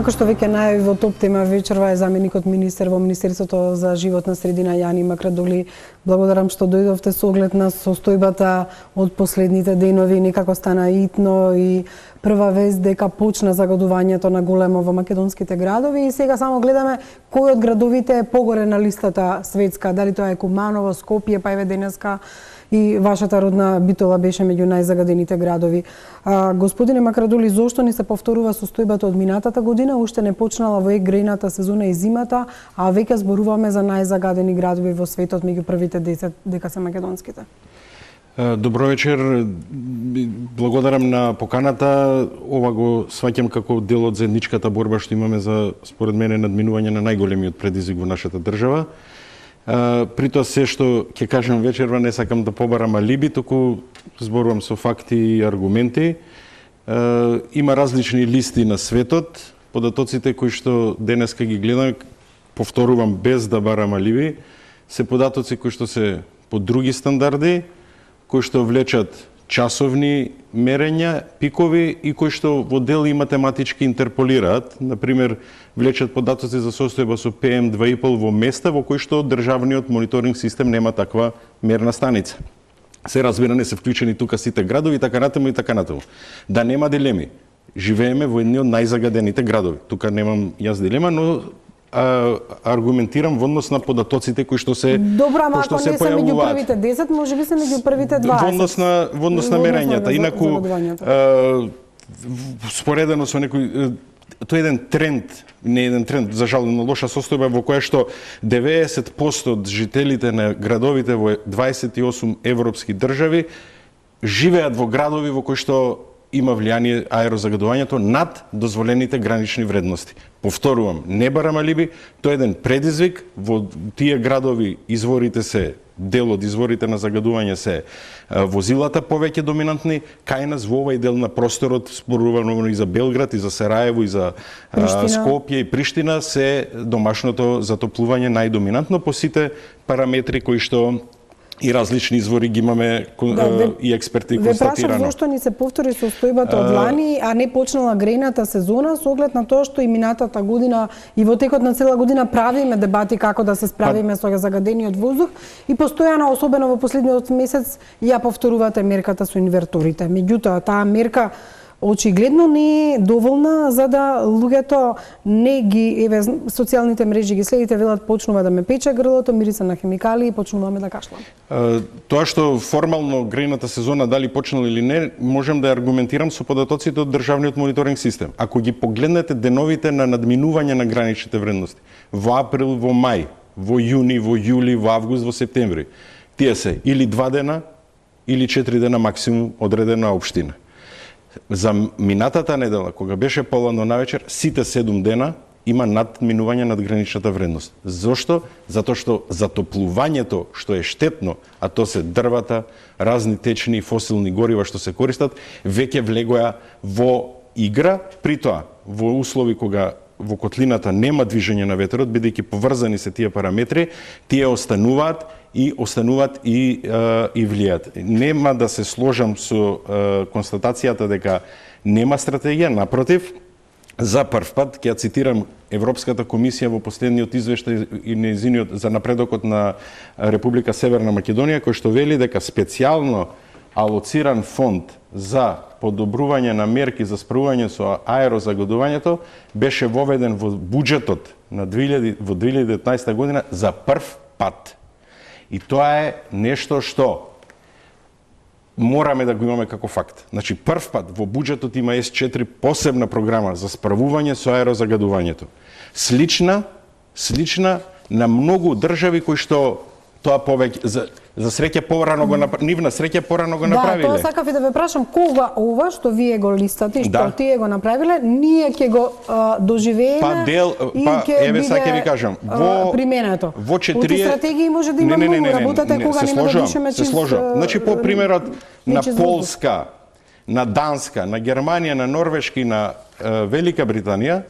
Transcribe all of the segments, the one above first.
Како што веќе најави во топ тема вечерва е заменикот министер во Министерството за животна средина Јани Макрадули. Благодарам што дојдовте со оглед на состојбата од последните денови. Некако стана итно и прва вест дека почна загадувањето на големо во македонските градови и сега само гледаме кој од градовите е погоре на листата светска, дали тоа е Куманово, Скопје, па еве денеска и вашата родна Битола беше меѓу најзагадените градови. Господине Макрадули, зошто не се повторува состојбата од минатата година? Уште не почнала во грејната сезона и зимата, а веќе зборуваме за најзагадени градови во светот меѓу првите 10 дека се македонските. Добро вечер. Благодарам на поканата. Ова го сваќам како дел од заедничката борба што имаме за, според мене, надминување на најголемиот предизвик во нашата држава. При тоа се што ќе кажам вечерва не сакам да побарам алиби, туку зборувам со факти и аргументи. Има различни листи на светот, податоците кои што денеска ги гледам, повторувам без да барам алиби, се податоци кои што се по други стандарди, кои што влечат часовни мерења, пикови и кои што во дел и математички интерполираат. Например, влечат податоци за состојба со PM2,5 во места во кои што државниот мониторинг систем нема таква мерна станица. Се разбира, не се вклучени тука сите градови, така натаму и така натаму. Да нема дилеми. Живееме во едни од најзагадените градови. Тука немам јас дилема, но аргументирам во однос на податоците кои што се Добро, ама ако не се меѓу првите 10, можеби се меѓу првите 20. Во однос на мерењата. Инаку споредено со некој тоа е еден тренд, не еден тренд, за жал на лоша состојба во која што 90% од жителите на градовите во 28 европски држави живеат во градови во кои што има влијание аерозагадувањето над дозволените гранични вредности. Повторувам, не барам алиби, тоа е еден предизвик, во тие градови изворите се, дел од изворите на загадување се возилата повеќе доминантни, кај нас во овај дел на просторот, спорувано и за Белград, и за Сараево, и за Скопје и Приштина, се домашното затоплување најдоминантно по сите параметри кои што и различни извори ги имаме и експерти констатирано. Ве прашав зошто ни се повтори состојбата од лани, а не почнала грејната сезона, со оглед на тоа што и минатата година и во текот на цела година правиме дебати како да се справиме со загадениот воздух и постојано, особено во последниот месец, ја повторувате мерката со инверторите. Меѓутоа, таа мерка очигледно не е доволна за да луѓето не ги, еве, социјалните мрежи ги следите, велат почнува да ме пече грлото, мириса на хемикали и почнуваме да кашлам. Тоа што формално грејната сезона дали почнала или не, можам да аргументирам со податоците од државниот мониторинг систем. Ако ги погледнете деновите на надминување на граничните вредности, во април, во мај, во јуни, во јули, во август, во септември, тие се или 2 дена, или 4 дена максимум одредена општина. За минатата недела, кога беше полано навечер, сите 7 дена има надминување над граничната вредност. Зошто? Затоа што затоплувањето, што е штетно, а то се дрвата, разни течни и фосилни горива што се користат, веќе влегоа во игра, при тоа во услови кога во котлината нема движење на ветерот, бидејќи поврзани се тие параметри, тие остануваат и влијат. Нема да се сложам со констатацијата дека нема стратегија, напротив, за прв пат, ќе цитирам Европската комисија во последниот извештај и нејзиниот за напредокот на Република Северна Македонија, кој што вели дека специјално алоциран фонд за подобрување на мерки за справување со аерозагадувањето беше воведен во буџетот на во 2019 година за прв пат. И тоа е нешто што мораме да го имаме како факт. Значи, прв пат во буџетот има С4 посебна програма за справување со аерозагадувањето. Слична на многу држави кои што тоа повеќе за среќа порано го нивна среќа порано го направиле. Да, тоа сакав и да ве прашам кога ова што вие го листате и што тие го направиле, ние ќе го доживееме и ќе ви кажам, применето. Во 4 стратегии може да има многу, работата кога нема да дишеме чист. Значи по примерот на Полска, на Данска, на Германија, на Норвешка и на Велика Британија,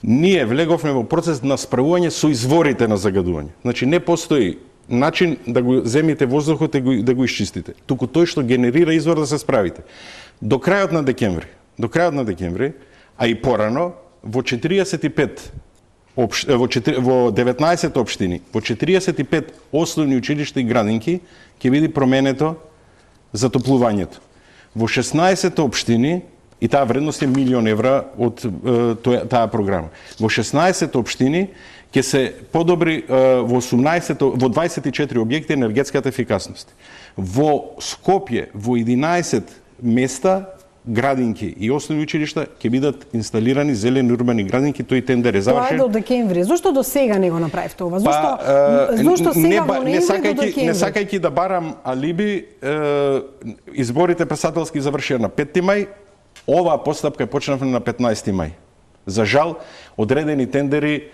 ние влеговме во процес на справување со изворите на загадување. Значи не постои начин да го земите воздухот и да го исчистите. Туку тој што генерира извор да се справите. До крајот на декември, а и порано, во 45 во 19 општини, во 45 основни училишта и градинки ќе биде променето затоплувањето. Во 16 општини, и таа вредност е €1.000.000 од таа програма. Во 16 општини ќе се подобри во 24 објекти енергетската ефикасност. Во Скопје, во 11 места градинки и основни училишта ќе бидат инсталирани зелени урбани градинки, тој тендер е завршен. Тоа е до декември. Зошто до сега не го направивте ова? Зошто сега во ноември до декември? Не сакајќи да барам алиби, изборите председателски завршија на 5 мај, оваа постапка е почнавме на 15 мај. За жал, одредени тендери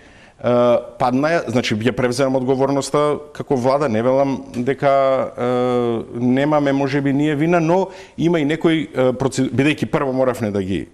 падна, значи ја превземам одговорноста како влада, не велам дека немаме можеби ние вина, но има и некои бидејќи прво моравме да ги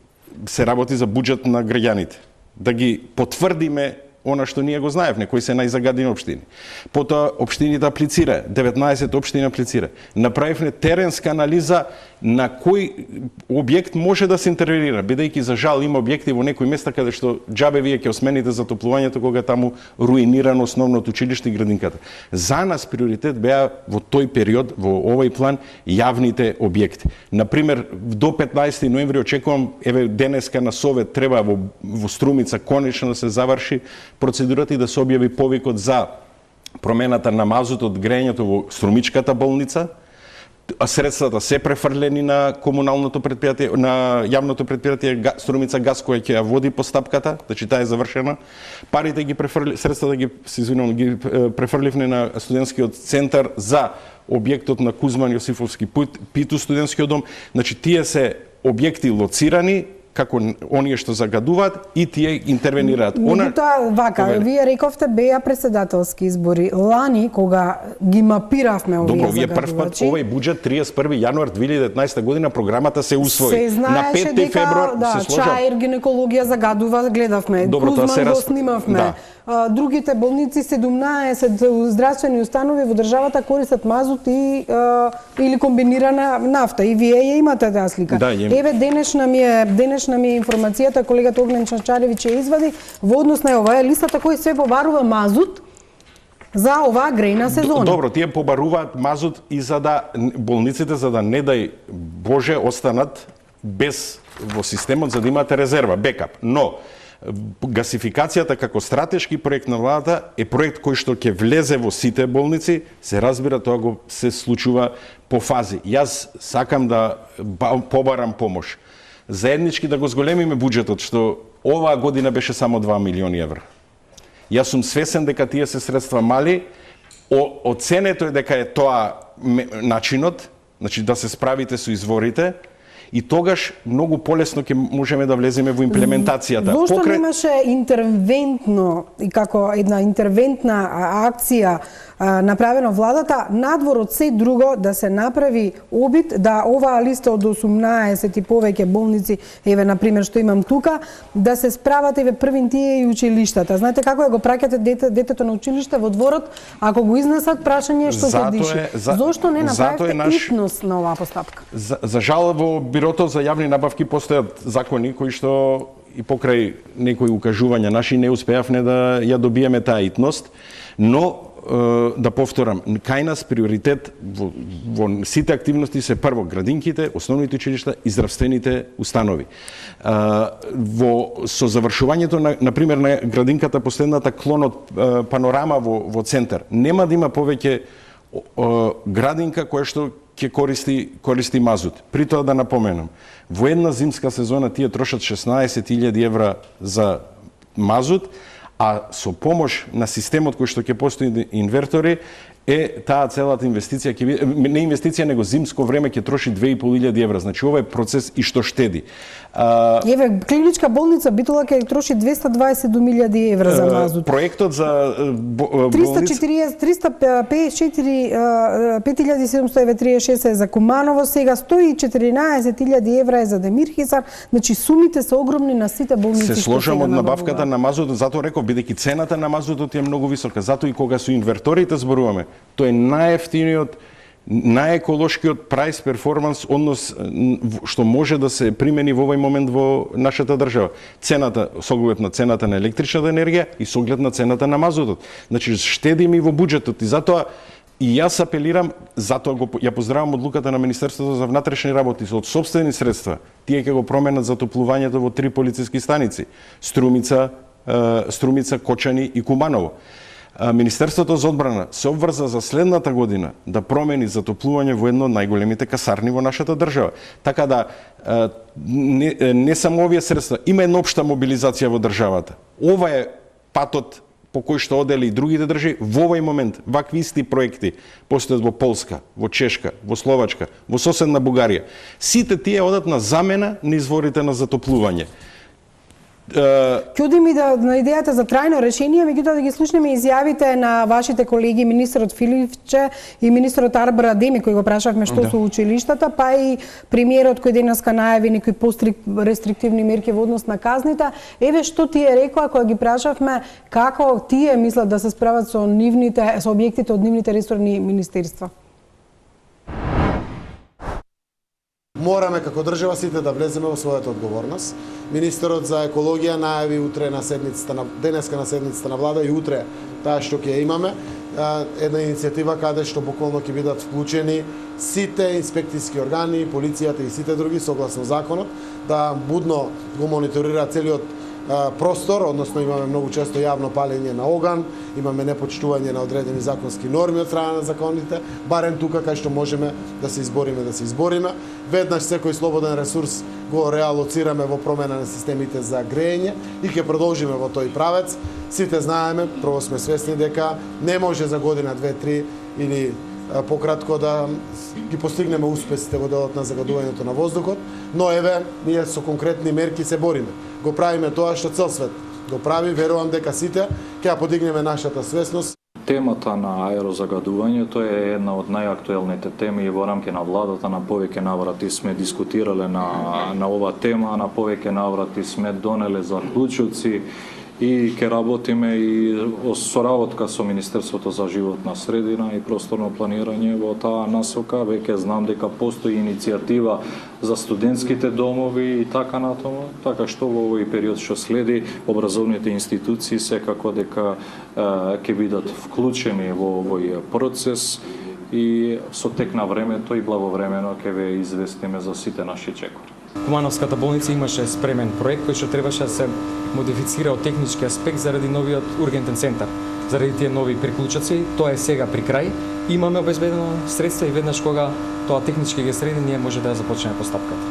се работи за буџет на граѓаните, да ги потврдиме она што ние го знаевме, кои се најзагадени општини. Потоа општините аплицира, 19 општини аплицира. Направивме теренска анализа на кој објект може да се интервенира, бидејќи за жал има објекти во некои места каде што џабе вие ќе осмените затоплувањето кога таму руинирано основното училиште и градинката. За нас приоритет беа во тој период, во овој план, јавните објекти. Например, до 15 ноември очекувам, еве денеска на Совет треба во Струмица конечно да се заврши процедурата и да се објави повикот за промената на мазутот, грејењето во Струмичката болница. Средствата се префрлени на комуналното предпријатие, на јавното предпријатие Струмица газ, кој ќе ја води постапката, значи таа е завршена. Парите ги средствата ги префрливме на студентскиот центар за објектот на Кузман Јосифовски Питу студентскиот дом. Значи тие се објекти лоцирани како оние што загадуваат и тие интервенираат. Меѓутоа, вака, вие рековте беа председателски избори. Лани, кога ги мапиравме овие загадувачи... Добро, загадувачи... прв пат овој буџет 31 јануар 2019 година програмата се усвои. На 5 февруар се сложа. Чаир, гинекологија загадува, гледавме. Добро, Кузман го снимавме. Да. Другите болници, 17 здравствени установи во државата користат мазут и или комбинирана нафта. И вие ја имате таа слика. Да, еве денешна ми е информацијата, колегата Огнен Чанчаревиќ ја извади во однос на ова е листата кој се побарува мазут за оваа грејна сезона. Добро, тие побаруваат мазут и за да болниците, за да не дај Боже, останат без во системот, за да имате резерва, бекап. Но гасификацијата како стратешки проект на владата е проект кој што ќе влезе во сите болници, се разбира, тоа го се случува по фази. Јас сакам да побарам помош. Заеднички да го зголемиме буџетот, што оваа година беше само 2 милиони евра. Јас сум свесен дека тие се средства мали, оценето е дека е тоа начинот, значи да се справите со изворите, и тогаш многу полесно ќе можеме да влеземе во имплементацијата. Зошто немаше интервентно и како една интервентна акција направено владата, надвор од се друго да се направи обид да оваа листа од 18 и повеќе болници, еве на пример што имам тука, да се справат еве првин тие и училиштата. Знаете како ја го праќате детето на училиште во дворот, ако го изнесат, прашање што се диши. Зошто не направите итнос на оваа постапка? За жал во Бирото за јавни набавки постојат закони кои што и покрај некои укажувања наши не успеавме да ја добиеме таа итност, но да повторам, кај нас приоритет во сите активности се прво градинките, основните училишта и здравствените установи. Со завршувањето на пример на градинката последната клонот панорама во центар, нема да има повеќе градинка која што ќе користи мазут. При тоа да напоменам, во една зимска сезона тие трошат 16.000 евра за мазут, а со помош на системот кој што ќе постои инвертори, таа целата инвестиција ќе биде, не инвестиција, него зимско време ќе троши 2.500 евра. Значи ова е процес и што штеди. Еве клиничка болница Битола ќе троши 220.000 евра за мазут. Проектот за болница 5.736 е за Куманово, сега 114.000 евра е за Демирхисар. Значи сумите се огромни на сите болници. Се сложам од набавката на мазутот, затоа реков, бидејќи цената на мазутот е многу висока, затоа и кога со инверторите зборуваме, тој е најефтиниот најеколошкиот прайс перформанс однос што може да се примени во овој момент во нашата држава. Цената, со оглед на цената на електричната енергија и со оглед на цената на мазутот. Значи, штедиме и во буџетот и затоа и јас апелирам, затоа ја поздравам одлуката на Министерството за внатрешни работи, со од сопствени средства, тие ќе го променат затоплувањето во 3 полициски станици: Струмица, Кочани и Куманово. Министерството за одбрана се обврза за следната година да промени затоплување во едно од најголемите касарни во нашата држава. Така да не само овие средства, има една општа мобилизација во државата. Ова е патот по кој што одели и другите држави. Во овој момент вакви исти проекти постојат во Полска, во Чешка, во Словачка, во соседна Бугарија. Сите тие одат на замена на изворите на затоплување. Ќе одим и на идејата за трајно решение, меѓутоа да ги слушнеме изјавите на вашите колеги, министерот Филипче и министерот Арбар Адеми, кој го прашавме што со училиштата, па и премиерот кој денеска најави некои рестриктивни мерки во однос на казните. Еве што тие рекоа кога ги прашавме како тие мислат да се справат со објектите од нивните ресорни министерства. Мораме како држава сите да влеземе во својата одговорност. Министерот за екологија најави денеска на седницата на влада и утре таа што ќе имаме една иницијатива каде што буквално ќе бидат вклучени сите инспекцијски органи, полицијата и сите други согласно законот да будно го мониторираат целиот простор, односно имаме многу често јавно палење на оган, имаме непочитување на одредени законски норми од страна на законите, барем тука кај што можеме да се избориме. Веднаш секој слободен ресурс го реалоцираме во промена на системите за грејење и ќе продолжиме во тој правец. Сите знаеме, прво сме свесни дека не може за година, 2-3 или пократко да ги постигнеме успесите во делот на загадувањето на воздухот, но еве, ние со конкретни мерки се бориме. Го правиме тоа што цел свет го прави, верувам дека сите ќе ја подигнеме нашата свесност. Темата на аерозагадувањето е една од најактуелните теми и во рамки на владата. На повеќе наврати сме дискутирале на ова тема, на повеќе наврати сме донеле заклучоци и ќе работиме и соработка со Министерството за животна средина и просторно планирање во таа насока. Веќе знам дека постои иницијатива за студентските домови и така натаму, така што во овој период што следи образовните институции секако дека ќе бидат вклучени во овој процес и со тек на времето и благовремено ќе ве известиме за сите наши чекори. Кумановската болница имаше спремен проект кој што требаше да се модифицира од технички аспект заради новиот ургентен центар. Заради тие нови приклучоци, тоа е сега при крај. Имаме обезбедено средства и веднаш кога тоа технички ги среди, ние може да ја започнеме постапката.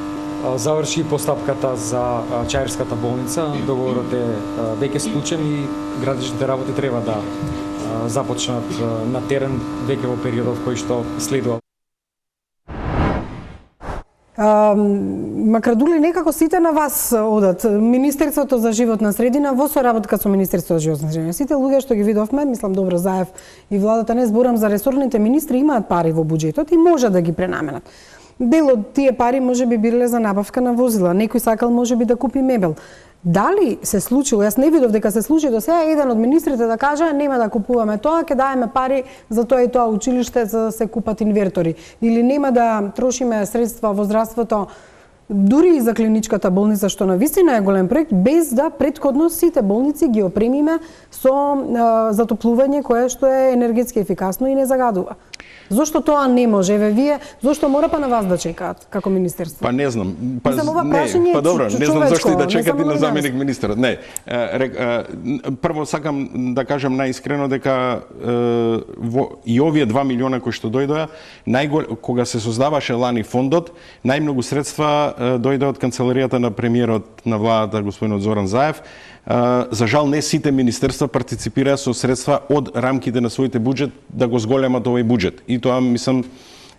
Заврши постапката за Чаирската болница, договорот е веќе склучен и градичните работи треба да започнат на терен веќе во периодот кој што следува. Макрадули, некако сите на вас одат. Министерството за животна средина во соработка со Министерството за животна средина. Сите луѓе што ги видовме, мислам Добро Заев и владата, не зборам за ресорните министри, имаат пари во буџетот и може да ги пренаменат. Дел од тие пари може би биле за набавка на возила, некој сакал може би да купи мебел. Дали се случило, јас не видов дека се случи до сега, еден од министрите да каже нема да купуваме тоа, ќе даеме пари за тоа и тоа училиште за да се купат инвертори, или нема да трошиме средства во здравството, дури и за клиничката болница што навистина е голем проект, без да претходно сите болници ги опремиме со затоплување кое што е енергетски ефикасно и не загадува. Зошто тоа не може? Еве вие, зошто мора па на вас да чекаат како министерство? Па не знам. Не, добро, не знам зошто и да чекат и на заменик министерот. Не. Прво сакам да кажам најискрено дека и овие 2 милиона кои што дојдоа, кога се создаваше лани фондот, најмногу средства дојдоа од канцеларијата на премиерот на владата господинот Зоран Заев. За жал не сите министерства партиципираа со средства од рамките на своите буџет да го зголемат овој буџет. И тоа мислам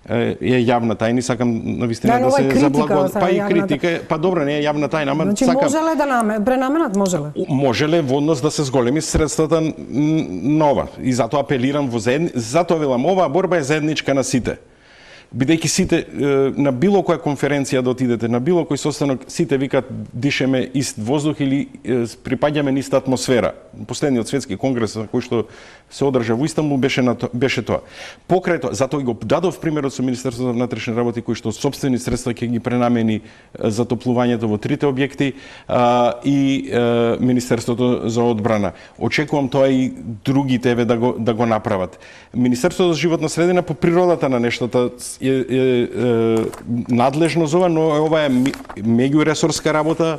е јавна тајна, сакам навистина да се заблагодарам. Па и критика, па добро, не е јавна тајна, ама значи, сакам. можеле да пренаменат, можеле. Можеле во однос да се зголеми средствата нова. И затоа апелирам затоа велам, оваа борба е заедничка на сите. бидејќи сите на било која конференција да отидете, на било кој состанок, сите викат дишеме ист воздух или припаѓаме на иста атмосфера. Последниот светски конгрес на кој што се одржа во Истанбул беше тоа. Покрај тоа, затоа и го дадов примерот со Министерството за внатрешни работи кој што собствени средства ќе ги пренамени за топлувањето во трите објекти и Министерството за одбрана. Очекувам тоа и другите да го направат. Министерството за животна средина по природата на нештата е надлежно за ова, но ова е меѓуресорска работа.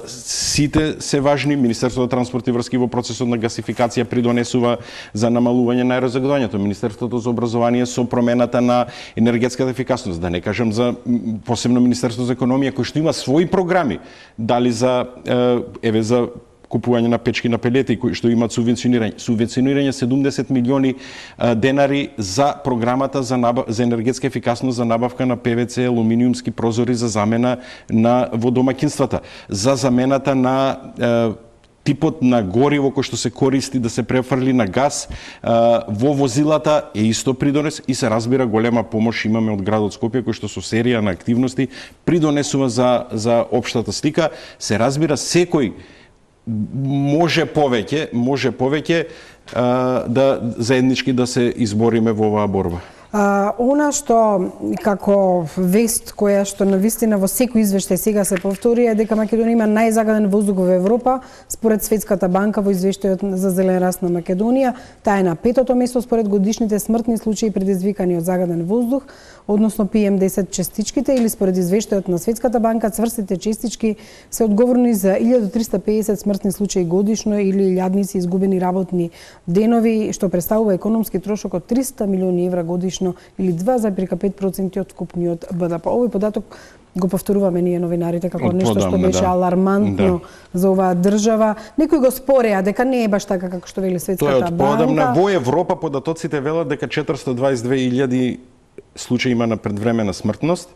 Сите се важни. Министерството за транспорт и врски во процесот на гасификација придонесува за намалување на аерозагадувањето. Министерството за образование со промената на енергетската ефикасност, да не кажам за посебно Министерството за економија кој што има своји програми, дали за за купување на печки на пелети кои што имаат субвенционирање 70 милиони денари за програмата за енергетска ефикасност за набавка на ПВЦ, алуминиумски прозори за замена во домаќинствата, за замената на типот на гориво кој што се користи да се префрли на газ во возилата е исто придонес и се разбира голема помош имаме од градот Скопје кој што со серија на активности придонесува за општата слика. Се разбира секој може повеќе да заеднички да се избориме во оваа борба. Она што како вест која што навистина во секој извештај сега се повтори е дека Македонија има најзагаден воздух во Европа според Светската банка во извештајот за зелен раст на Македонија. Таа е на 5-то место според годишните смртни случаи предизвикани од загаден воздух, односно PM10 частичките или според извештајот на Светската банка цврстите частички се одговорни за 1350 смртни случаи годишно или илјадници изгубени работни денови, што представува економски трошок од 300 милиони евра годишно или 2,5% од вкупниот БДП. Овој податок го повторуваме ние новинарите како нешто што беше алармантно за оваа држава. Некои го спореа дека не е баш така како што вели Светската банка. Тоа е одпоадамна. Во Европа податоците велат дека 422.000 случаи има на предвремена смртност,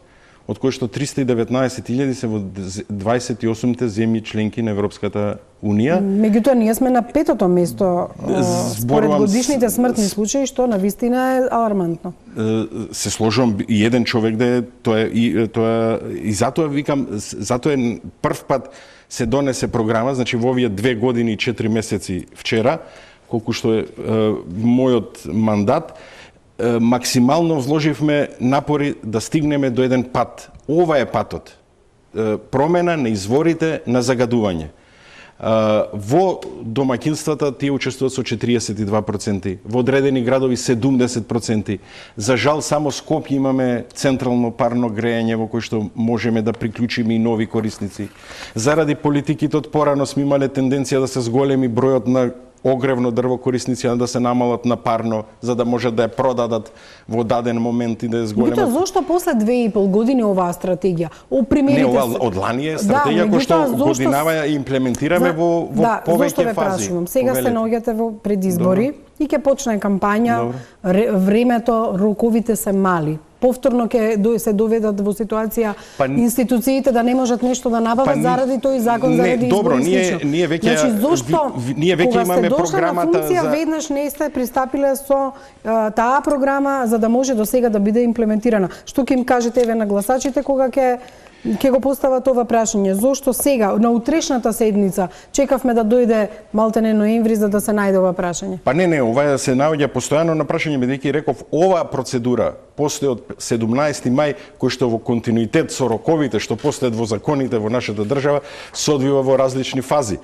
од кои што 319.000 се во 28 земји членки на Европската Унија. Меѓутоа, ние сме на 5-то место според годишните смртни случаи, што навистина е алармантно. Се сложувам и еден човек да е, тоа и затоа викам, затоа е прв пат се донесе програма, значи во овие 2 години и 4 месеци вчера, колку што е мојот мандат, максимално вложивме напори да стигнеме до еден пат. Ова е патот. Промена на изворите на загадување. Во домаќинствата тие учествуваат со 42%, во одредени градови 70%. За жал само Скопје имаме централно парно грејање во кој што можеме да приклучиме и нови корисници. Заради политиките од порано сме имале тенденција да се зголеми бројот на огревно дрво корисници да се намалат на парно, за да може да ја продадат во даден момент и да ја зголемат. Меѓутоа, зошто после 2,5 години оваа стратегија? Не, ова од лани е стратегија која што годинава ја имплементираме во повеќе зошто ве фази. Прашувам? Сега се наоѓате во предизбори и ќе почне кампања, времето, роковите се мали. Повторно ќе се доведат во ситуација институциите да не можат нешто да набават заради тој закон, заради добро, избори. ние веќе ние веќе имаме програмата функција, за веднаш не сте пристапиле со таа програма за да може до сега да биде имплементирана. Што ќе им кажете еве на гласачите кога ќе го постават ова прашање? Зошто сега, на утрешната седница, чекавме да дојде малтене ноември за да се најде ова прашање? Па не, ова се наоѓа постојано на прашање, бидејќи реков, оваа процедура постои од 17 мај, кој што во континуитет со роковите што постојат во законите во нашата држава, се одвива во различни фази.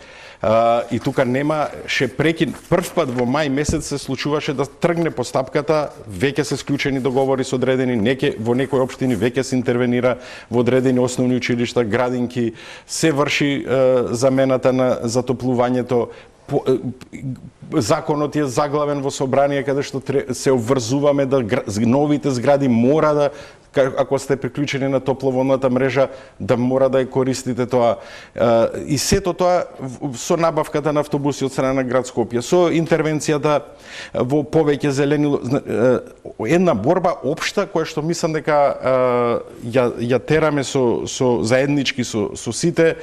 И тука немаше прекин. Прв пат во мај месец се случуваше да тргне постапката, веќе се склучени договори со одредени, во некои општини веќе се интервенира во одредени основни училишта, градинки, се врши замената на затоплувањето. Законот е заглавен во собрание каде што се обврзуваме да новите згради мора да, ако сте приклучени на топловодната мрежа, да мора да ја користите тоа. И сето тоа со набавката на автобуси од страна на град Скопје, со интервенцијата во повеќе зелени, една борба општа која што мислам дека ја тераме со заеднички со сите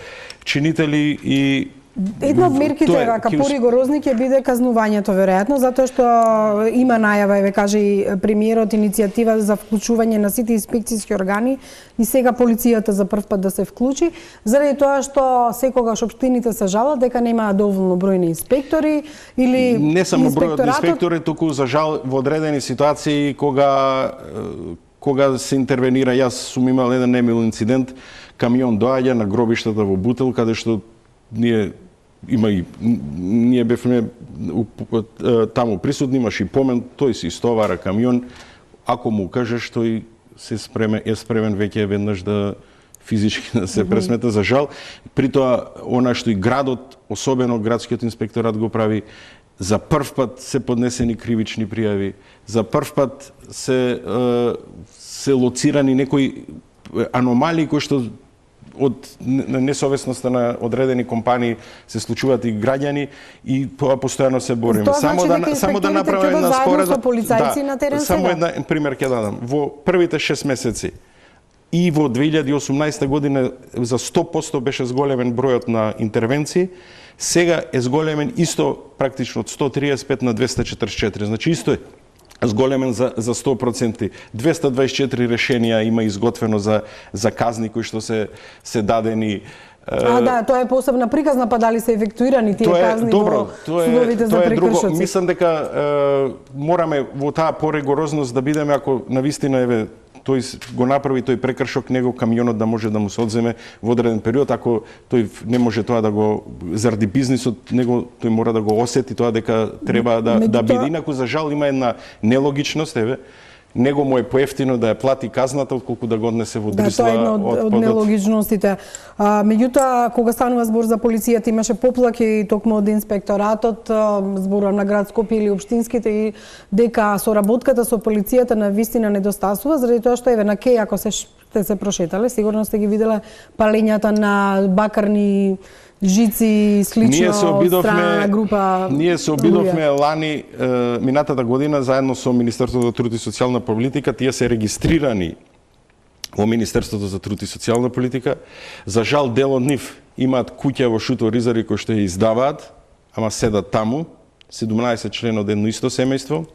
чинители и Една од мерките Тоа е, рака ќе поригорозни ќе биде казнувањето веројатно, затоа што има најава, еве каже и премиерот, иницијатива за вклучување на сите инспекцијски органи и сега полицијата за прв пат да се вклучи, заради тоа што секогаш општините се жалат дека немаат доволно број на инспектори или не само бројот на инспектори, туку за жал во одредени ситуации кога се интервенира, јас сум имал еден немил инцидент, камион доаѓа на гробиштата во Бутел, каде што ние бевме таму присутни, имаш и помен, тој се истовара камион, ако му кажеш, тој е спремен веќе веднаш да физички да се пресмета, за жал. При тоа, она што и градот, особено градскиот инспекторат го прави, за прв пат се поднесени кривични пријави, за прв пат се лоцирани некои аномалии кои што од несовесноста на одредени компании се случуваат и граѓани, и тоа постојано се бориме. Тоа значи Само да направиме една споредба со полицајци на терен само сега. една пример ќе дадам. Во првите 6 месеци и во 2018 година за 100% беше зголемен бројот на интервенции, сега е зголемен исто практично од 135 на 244. Значи исто е зголемен за 100%. 224 решенија има изготвено за казни кои што се дадени. Да, тоа е посебна приказна, па дали се ефектуирани тие казни во судовите за прекршоци? Мислам дека мораме во таа поригорозност да бидеме, ако навистина еве тој го направи тој прекршок, него камионот да може да му се одземе во одреден период, ако тој не може тоа да го заради бизнисот, него тој мора да го осети тоа дека треба да биде. Инаку за жал има една нелогичност, еве, него му е поевтино да ја плати казната отколку да го однесе во Дрисла. Да, тоа е една од нелогичностите. Меѓутоа, кога станува збор за полицијата, имаше поплаки токму од инспекторатот, зборувам на град Скопје или општинските, и дека соработката со полицијата на вистина недостасува, заради тоа што еве на Кеј, ако сте се прошетале, сигурно сте ги виделе палењата на бакарни жици, слично од страна на група. Ние се обидовме лани, минатата година, заедно со Министерството за труд и социјална политика, тие се регистрирани во Министерството за труд и социјална политика. За жал, дел од нив имаат куќа во Шуто Ризари кои што ја издаваат, ама седат таму, 17 члена од едно исто семејство.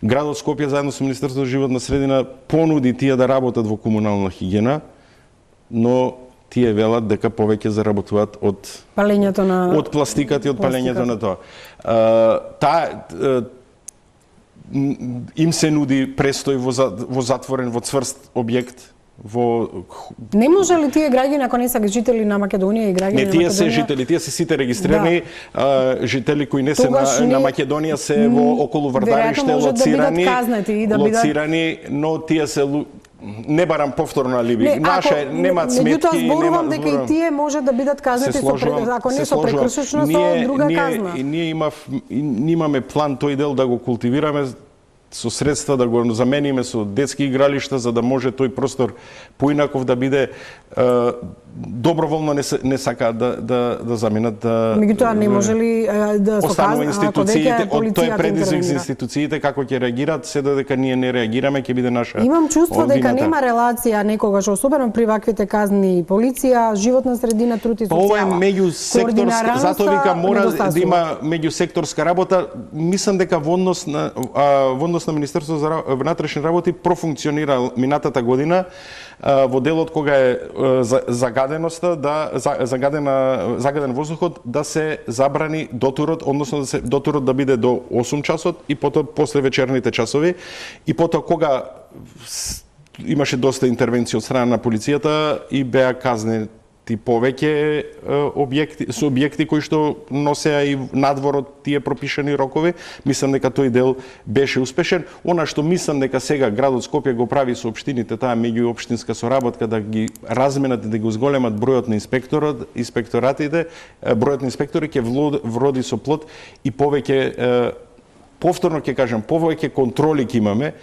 Градот Скопје заедно со Министерството за животна средина понуди тие да работат во комунална хигиена, но тие велат дека повеќе заработуваат од палењето на од пластиката и од палењето на тоа. Им се нуди престој во затворен, во цврст објект, Не може ли тие граѓани, ако не се жители на Македонија и граѓани на Македонија? Не, тие се жители, тие се сите регистрирани жители кои не се на Македонија, се во околу Вардариште лоцирани, но тие се не барам повторно алиби. Наше немаат сметки, зборувам дека и тие може да бидат казнети ако не со прекршочно, со друга казна. Ние имаме план тој дел да го култивираме со средства, да го замениме со детски игралишта, за да може тој простор поинаков да биде доброволно не сакаат да заменат. Меѓутоа не може ли да со казна, институциите, тој предизвик за институциите како ќе реагираат, се додека ние не реагираме, ќе биде наша. Имам чувство дека нема релација некогаш, особено при ваквите казни, полиција, животна средина, труд и социјала. Ова е меѓусекторска, затоа вика мора да има меѓусекторска работа. Мислам дека во однос на Министерството за внатрешни работи профункционира минатата година во делот кога е загаденоста, загаден воздухот, да се забрани дотурот, односно дотурот да биде до 8 часот и потоа после вечерните часови, и потоа кога имаше доста интервенции од страна на полицијата и беа казнети повеќе објекти кои што носеа и надвор од тие пропишани рокови. Мислам дека тој дел беше успешен. Она што мислам дека сега градот Скопје го прави со општините, таа меѓуопштинска соработка, да ги разменат и да го зголемат бројот на инспекторатите, бројот на инспектори ќе вроди со плод и повеќе, повторно ќе кажам, повеќе контроли ќе имаме,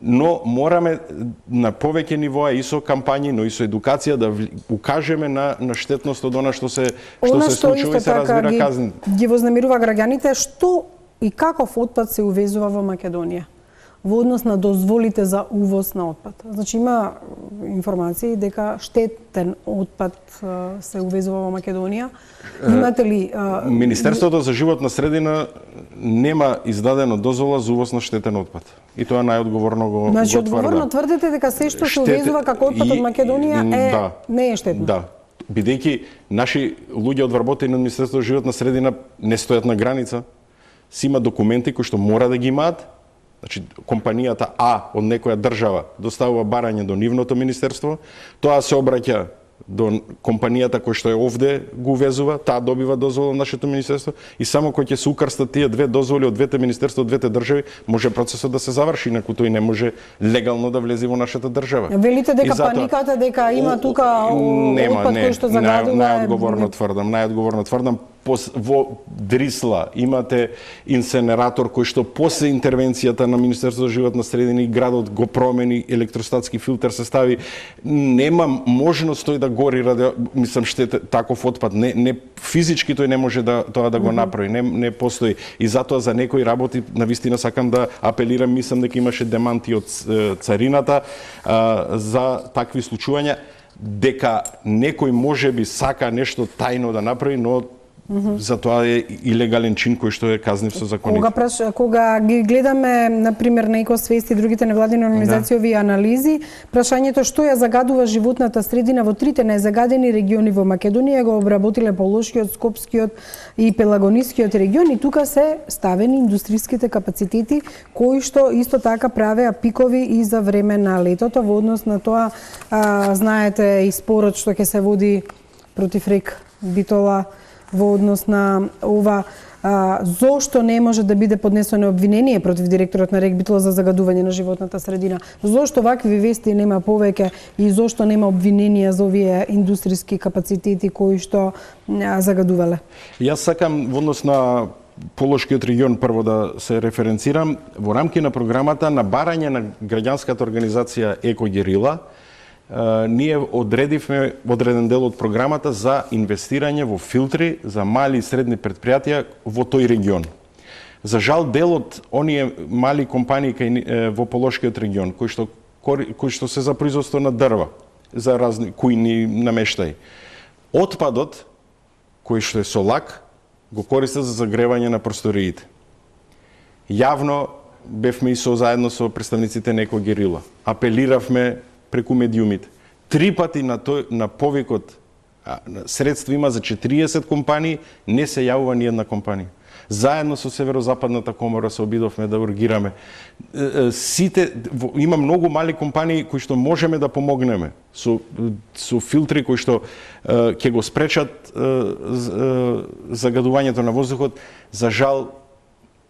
но мораме на повеќе нивоа и со кампањи, но и со едукација да укажеме на штетност од она што се случува и се разбира казни. Ги вознемирува граѓаните, што и каков отпад се увезува во Македонија? во однос на дозволите за увоз на отпад. Значи има информации дека штетен отпад се увезува во Македонија. Имате ли Министерството за животна средина нема издадено дозвола за увоз на штетен отпад. И тоа најодговорно го Значи, го тврда. одговорно тврдите дека се што се увезува како отпад од Македонија не е штетно. Да. Бидејќи наши луѓе од вработени на Министерството за животна средина не стојат на граница, си има документи кои што мора да ги имаат. Значи, компанијата А од некоја држава доставува барање до нивното министерство, тоа се обраќа до компанијата која што е овде го увезува, таа добива дозвола од нашето министерство и само кога ќе се укрстат тие две дозволи од двете министерства, од двете држави, може процесот да се заврши, инаку тој не може легално да влезе во нашата држава. Велите дека паниката дека има тука отпад кој што загадува најодговорно тврдам, во Дрисла имате инсенератор кој што после интервенцијата на Министерството за животна средина и градот го промени, електростатски филтер се стави, нема можност тој да гори таков отпад, не физички тој не може тоа да го направи, не постои. И затоа за некои работи навистина сакам да апелирам, мислам дека имаше деманти од царината за такви случувања, дека некој можеби сака нешто тајно да направи, но за тоа е илегален чин кој што е казнив со законите. Кога ги гледаме, например, на Екосвест и другите невладини организации овие анализи, прашањето што ја загадува животната средина во трите најзагадени региони во Македонија го обработиле Полошкиот, Скопскиот и Пелагонискиот регион и тука се ставени индустријските капацитети кои што исто така правеа пикови и за време на летото во однос на тоа знаете и спорот што ќе се води против РЕК Битола во однос на ова зошто не може да биде поднесено обвинение против директорот на РЕК Битола за загадување на животната средина? Зошто вакви вести нема повеќе и зошто нема обвиненија за овие индустријски капацитети кои што загадувале? Јас сакам во однос на Полошкиот регион прво да се референцирам во рамки на програмата на барање на граѓанската организација Екогерила. Ние одреден дел од програмата за инвестирање во филтри за мали и средни предпријатија во тој регион. За жал, дел од оние мали компании во Полошкиот регион, кои што се за производство на дрва, за разни кујни намештаи, отпадот, кој што е со лак, го користат за загревање на просториите. Јавно бевме и заедно со представниците на Екогерила. Апелиравме преку медиумите. 3 пати на повикот средства има за 40 компании, не се јавува ни една компанија. Заедно со Северозападната комора се обидовме да ургираме. Има многу мали компании кои што можеме да помогнеме со филтри кои што ќе го спречат загадувањето на воздухот. За жал,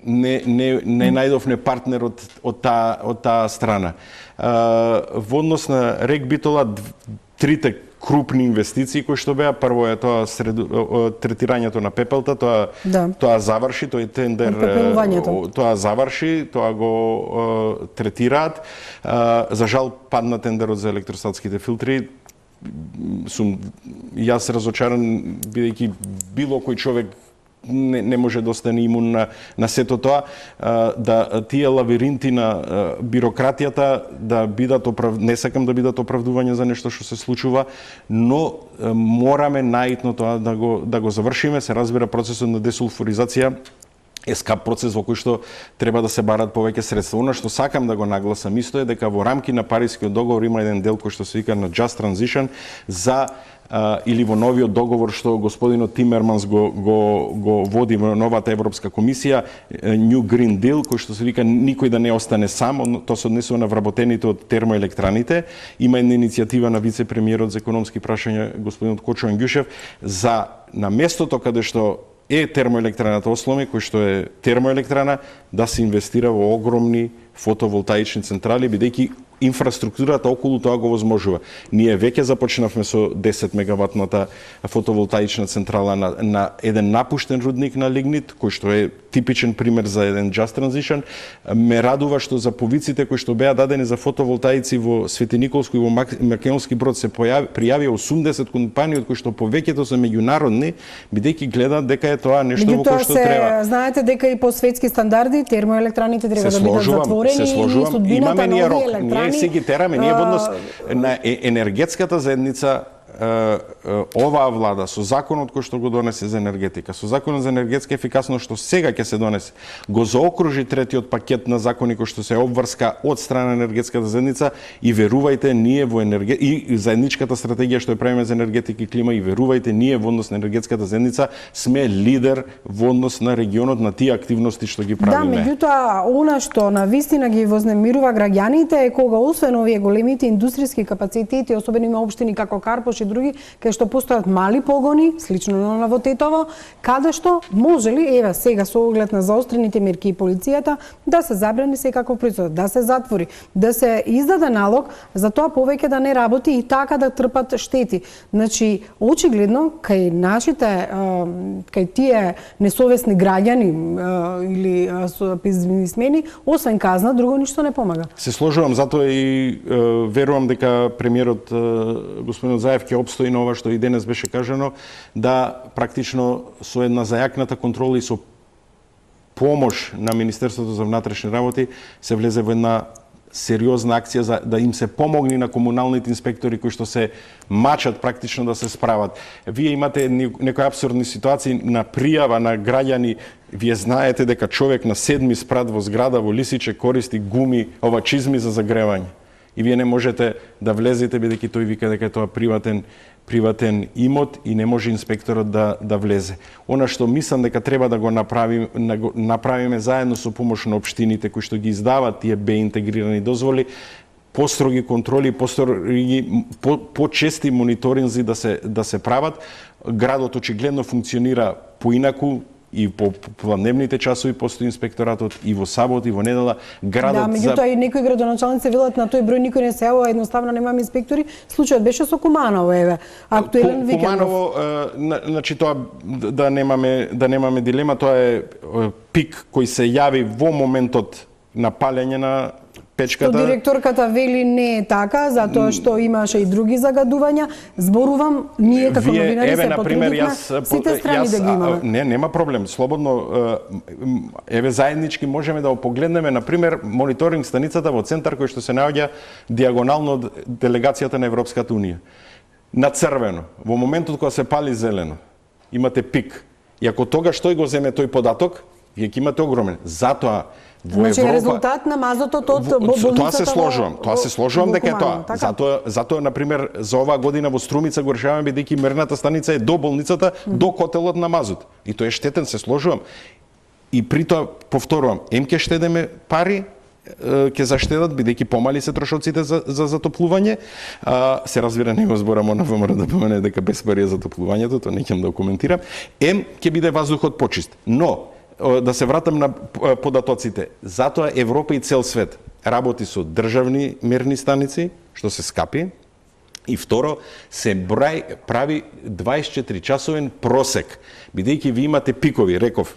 не најдовме партнер од таа страна. Во однос на РЕК Битола, трите крупни инвестиции кои што беа, прво е тоа третирањето на пепелта, тоа заврши, тој тендер тоа заврши, тоа го третираат. За жал падна тендерот за електростатските филтри. Сум јас разочаран, бидејќи било кој човек не може да остане имун на сето тоа, да тие лавиринти на бирократијата да бидат не сакам да бидат оправдување за нешто што се случува, но мораме наитно тоа да го завршиме. Се разбира, процесот на десулфуризација е скап процес во кој што треба да се барат повеќе средства. Она што сакам да го нагласам исто е дека во рамки на Парискиот договор има еден дел кој што се вика на Just Transition за или во новиот договор што господинот Тимерманс го води во новата Европска комисија, New Green Deal, кој што се вика никој да не остане сам, тоа се однесува на вработените од термоелектраните. Има една иницијатива на вице-премиерот за економски прашања, господинот Кочо Ангјушев, за на местото каде што е термоелектраната Осломи, кој што е термоелектрана, да се инвестира во огромни фотоволтаични централи, бидејќи инфраструктурата околу тоа го возможува. Ние веќе започнавме со 10 мегаватната фотоволтаична централа на еден напуштен рудник на лигнит, кој што е типичен пример за еден just transition. Ме радува што за повиците кои што беа дадени за фотоволтаици во Свети Николско и во Македонски Брод се пријави 80 компании, од кои што повеќето се меѓународни, бидејќи гледаат дека е тоа нешто во кој што треба. Знаете дека и по светски стандарди термоелектраните треба да бидат затворени и судбината на овие електрани. Ние се ги тераме, ние во однос на енергетската заедница, оваа влада со законот кој што го донесе за енергетика, со законот за енергетска ефикасност што сега ќе се донесе, го заокружи третиот пакет на закони кој што се обврска од страна на енергетската заедница и верувајте ние во и заедничката стратегија што ја правиме за енергетика и клима и верувајте ние во однос на енергетската заедница сме лидер во однос на регионот на тие активности што ги правиме. Да, меѓутоа она што на вистина ги вознемирува граѓаните е кога освен овие големите индустријски капацитети, особено има општини како Карпош и други, кај што постојат мали погони, слично на во Тетово, каде што може ли, еве сега со оглед на заострените мерки и полицијата, да се забрани секаков производ, да се затвори, да се издаде налог за тоа повеќе да не работи и така да трпат штети. Значи, очигледно кај нашите, кај тие несовесни граѓани или бизнисмени, освен казна, друго ништо не помага. Се сложувам, затоа и верувам дека премиерот господин Заев ќе обстои на ова што и денес беше кажано, да практично со една зајакната контрола и со помош на Министерството за внатрешни работи се влезе во една сериозна акција за да им се помогне на комуналните инспектори кои што се мачат практично да се справат. Вие имате некои апсурдни ситуации на пријава на граѓани. Вие знаете дека човек на 7 спрат во зграда во Лисиче користи гуми, чизми за загревање. И вие не можете да влезете бидејќи тој вика дека е тоа приватен имот и не може инспекторот да влезе. Она што мислам дека треба да го направиме заедно со помош на општините кои што ги издаваат тие интегрирани дозволи, построги контроли, почести мониторинзи да се прават. Градот очигледно функционира поинаку, и по планедневните часови постои инспекторатот и во сабот и во недела. Градот да, меѓутоа и некои градоначалници велат на тој број никој не се јавува, едноставно немаме инспектори. Случајот беше со Куманово, еве, актуелен Викендов. Куманово, значи тоа да немаме дилема, тоа е пик кој се јави во моментот на палење на печката. Што директорката вели не е така, затоа што имаше и други загадувања. Зборувам, ние како новинари се потрудивме сите страни да ги имаме. Нема проблем. Слободно, еве заеднички можеме да погледнеме, например, мониторинг станицата во центар кој што се наоѓа диагонално од делегацијата на Европската унија. На црвено, во моментот кога се пали зелено, имате пик. И ако тогаш тој го земе тој податок, вие ќе имате огромен. Затоа во значи, Европа резултат на мазотот од болницата. Тоа се сложувам дека е тоа. Затоа на пример за оваа година во Струмица го решаваме бидејќи мерната станица е до болницата, до котелот на мазот. И тоа е штетен, се сложувам. И при тоа повторувам, ќе штедеме пари, ќе заштедат бидејќи помали се трошоците за затоплување. Се разбира не го зборам на ВМРО да помене дека без пари е затоплувањето, тоа не ќе да коментирам. Ќе биде ваздухот почист. Но да се вратам на податоците. Затоа Европа и цел свет работи со државни мерни станици, што се скапи, и второ, се прави 24-часовен просек. Бидејќи ви имате пикови, реков,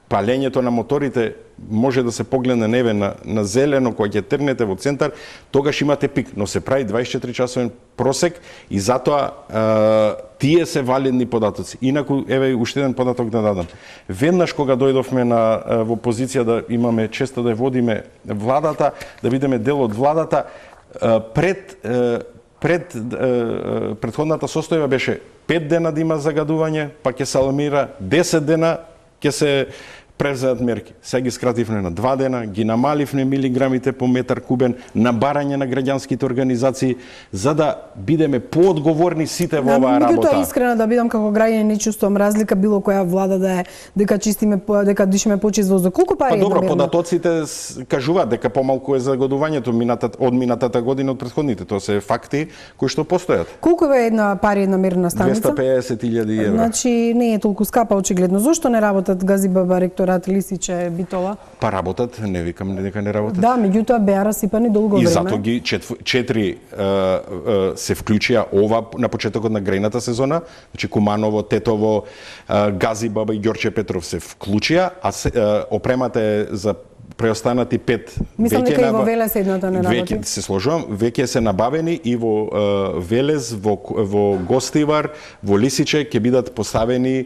палењето на моторите може да се погледне неве на зелено, кога ќе тргнете во центар, тогаш имате пик, но се прави 24-часовен просек и затоа тие се валидни податоци. Инаку, еве уште еден податок да дадам. Веднаш кога дојдовме во позиција да имаме често да водиме владата, да бидеме дел од владата, предходната состојба беше 5 дена да има загадување, па ќе се алармира, 10 дена ќе се превземат мерки. Сега ги скративме на 2 дена, ги намаливме милиграмите по метар кубен, на барање на граѓанските организации, за да бидеме поодговорни сите во оваа работа. Меѓутоа искрено да бидам како граѓанин не чувствувам разлика било која влада да е, дека чистиме, дека дишеме почист воздух. Колку пари добро, податоците кажуваат дека помалку е загадувањето од минатата година од претходните. Тоа се факти кои што постојат. Колку е една пари една мерна станица? 250.000 евра. Значи не е толку скапа очигледно. Зошто не работат Гази Баба, ректор секторот Лисиче Битола? Па работат, не викам дека не работат. Да, меѓутоа беа расипани долго И време. зато ги четири се вклучија ова на почетокот на грејната сезона, значи Куманово, Тетово, Гази Баба и Ѓорче Петров се вклучија, а опремата е за преостанати 5. Мислам дека и во Велес едното не работи. Веќе се сложувам, веќе се набавени и во Велес, во Гостивар, во Лисиче ќе бидат поставени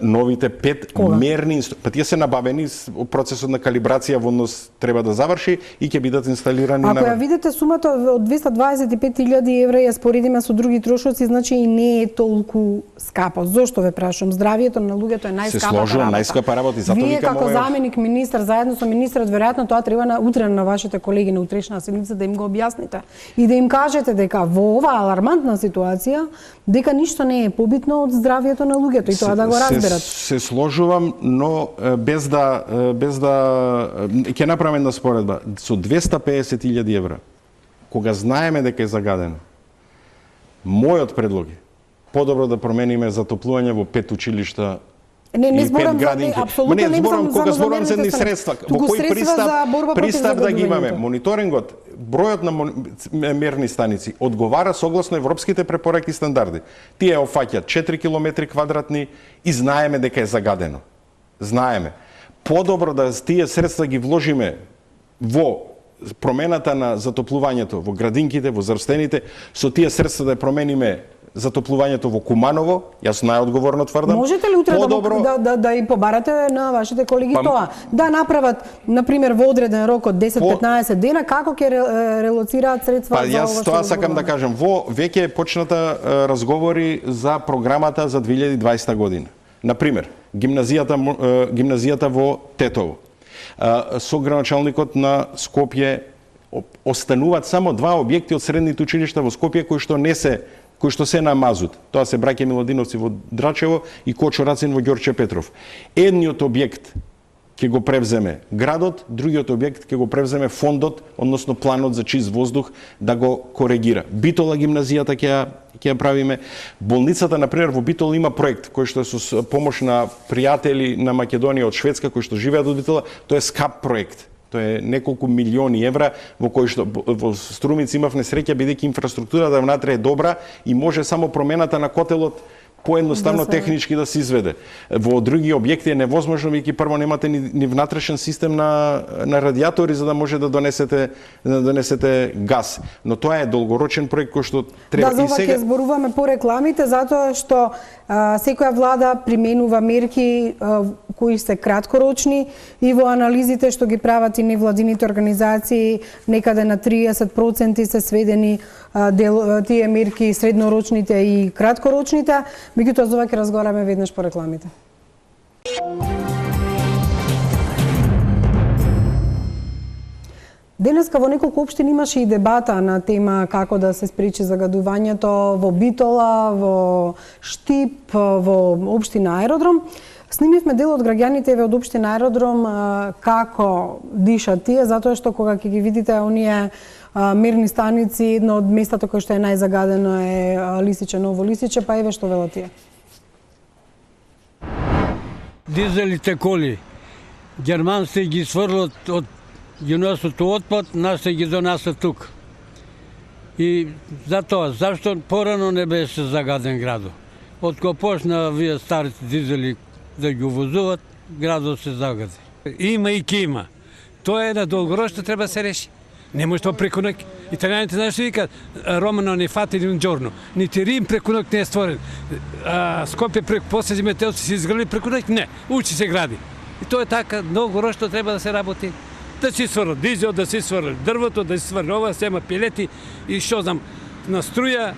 новите 5 мерни инструменти. Па тие се набавени, процесот на калибрација во однос треба да заврши и ќе бидат инсталирани. Ако ја видите сумата од 225.000 евра ја споредиме со други трошоци, значи и не е толку скапо. Зошто ве прашувам? Здравието на луѓето е најскапа работа. Се сложува најскапа работа и затоа Вие викам како заменик министар заедно со министерот, веројатно тоа треба на утре на вашите колеги на утрешна седница да им го објасните и да им кажете дека во оваа алармантна ситуација дека ништо не е побитно од здравието на луѓето и тоа да го разберат. Се сложувам, но без да ќе направам една споредба со 250.000 евра. Кога знаеме дека е загадено, мојот предлог е подобро да промениме затоплување во 5 училишта. Не зборам за апсолутно не зборам кога зборам за едни мерните средства, во туку кој средства за борба против пристап да ги имаме. загадувањето. Мониторингот, бројот на мерни станици одговара согласно европските препораки и стандарди. Тие опфаќаат 4 километри квадратни и знаеме дека е загадено. Знаеме. Подобро да тие средства ги вложиме во промената на затоплувањето во градинките, во зрстените, со тие средства да промениме затоплувањето во Куманово, јас најодговорно тврдам. Можете ли утре да и побарате на вашите колеги тоа? Да направат, например, во одреден рок од 10-15 дена, како ќе релоцираат средства за ова што... Јас тоа сакам да кажам. Веќе почната разговори за програмата за 2020 година. Например, гимназијата во Тетово. Со градоначалникот на Скопје остануваат само 2 објекти од средните училишта во Скопје кои што се на мазут. Тоа се браќа Миладиновци во Драчево и Кочо Рацин во Ѓорче Петров. Едниот објект ќе го превземе градот, другиот објект ќе го превземе фондот, односно планот за чист воздух да го коригира. Битола гимназијата ќе ја правиме. Болницата, например, во Битола има проект кој што е со помош на пријатели на Македонија од Шведска кои што живеат од Битола, тоа е скап проект. Тоа е неколку милиони евра во кои што во Струмица имав несреќа бидејќи инфраструктурата внатре е добра и може само промената на котелот поедноставно технички да се изведе. Во други објекти е невозможно бидејќи прво немате ни внатрешен систем на радиатори за да може да донесете газ. Но тоа е долгорочен проект кој што треба и сега ќе зборуваме по рекламите затоа што секоја влада применува мерки кои се краткорочни и во анализите што ги прават и невладините организации некаде на 30% се сведени тие мерки среднорочните и краткорочните. Меѓутоа за ова ќе разговараме веднаш по рекламите. Денеска во неколку општини имаше и дебата на тема како да се спречи загадувањето во Битола, во Штип, во општина Аеродром. Снимивме дел од граѓаните од општина Аеродром како дишат тие, затоа што кога ќе ги видите оние мерни станици, едно од местата кој што е најзагадено е Лисиче, Ново Лисиче, па еве што велат тие. Дизелите коли, германците ги сврлат од ги носат отпад, нашите ги донасат тук. И затоа, зашто порано не беше загаден градот? Од кога почна вие старите дизели да ги увозуват, градот се загади. Има и ке има. Тоа е на долгорочно треба да се реши. Не може тоа преку ноќ. Италијаните знаеш викаат Романо не фати ни un giorno. Нити Рим преку ноќ не е створен. Скопје преку последни метелци се изградили преку ноќ? Не, учи се гради. И тоа е така, долгорочно треба да се работи. Да си сврлят дизел, да си сврлят дрвото, да си сврлят ова, сема пилети и што знам, на струја,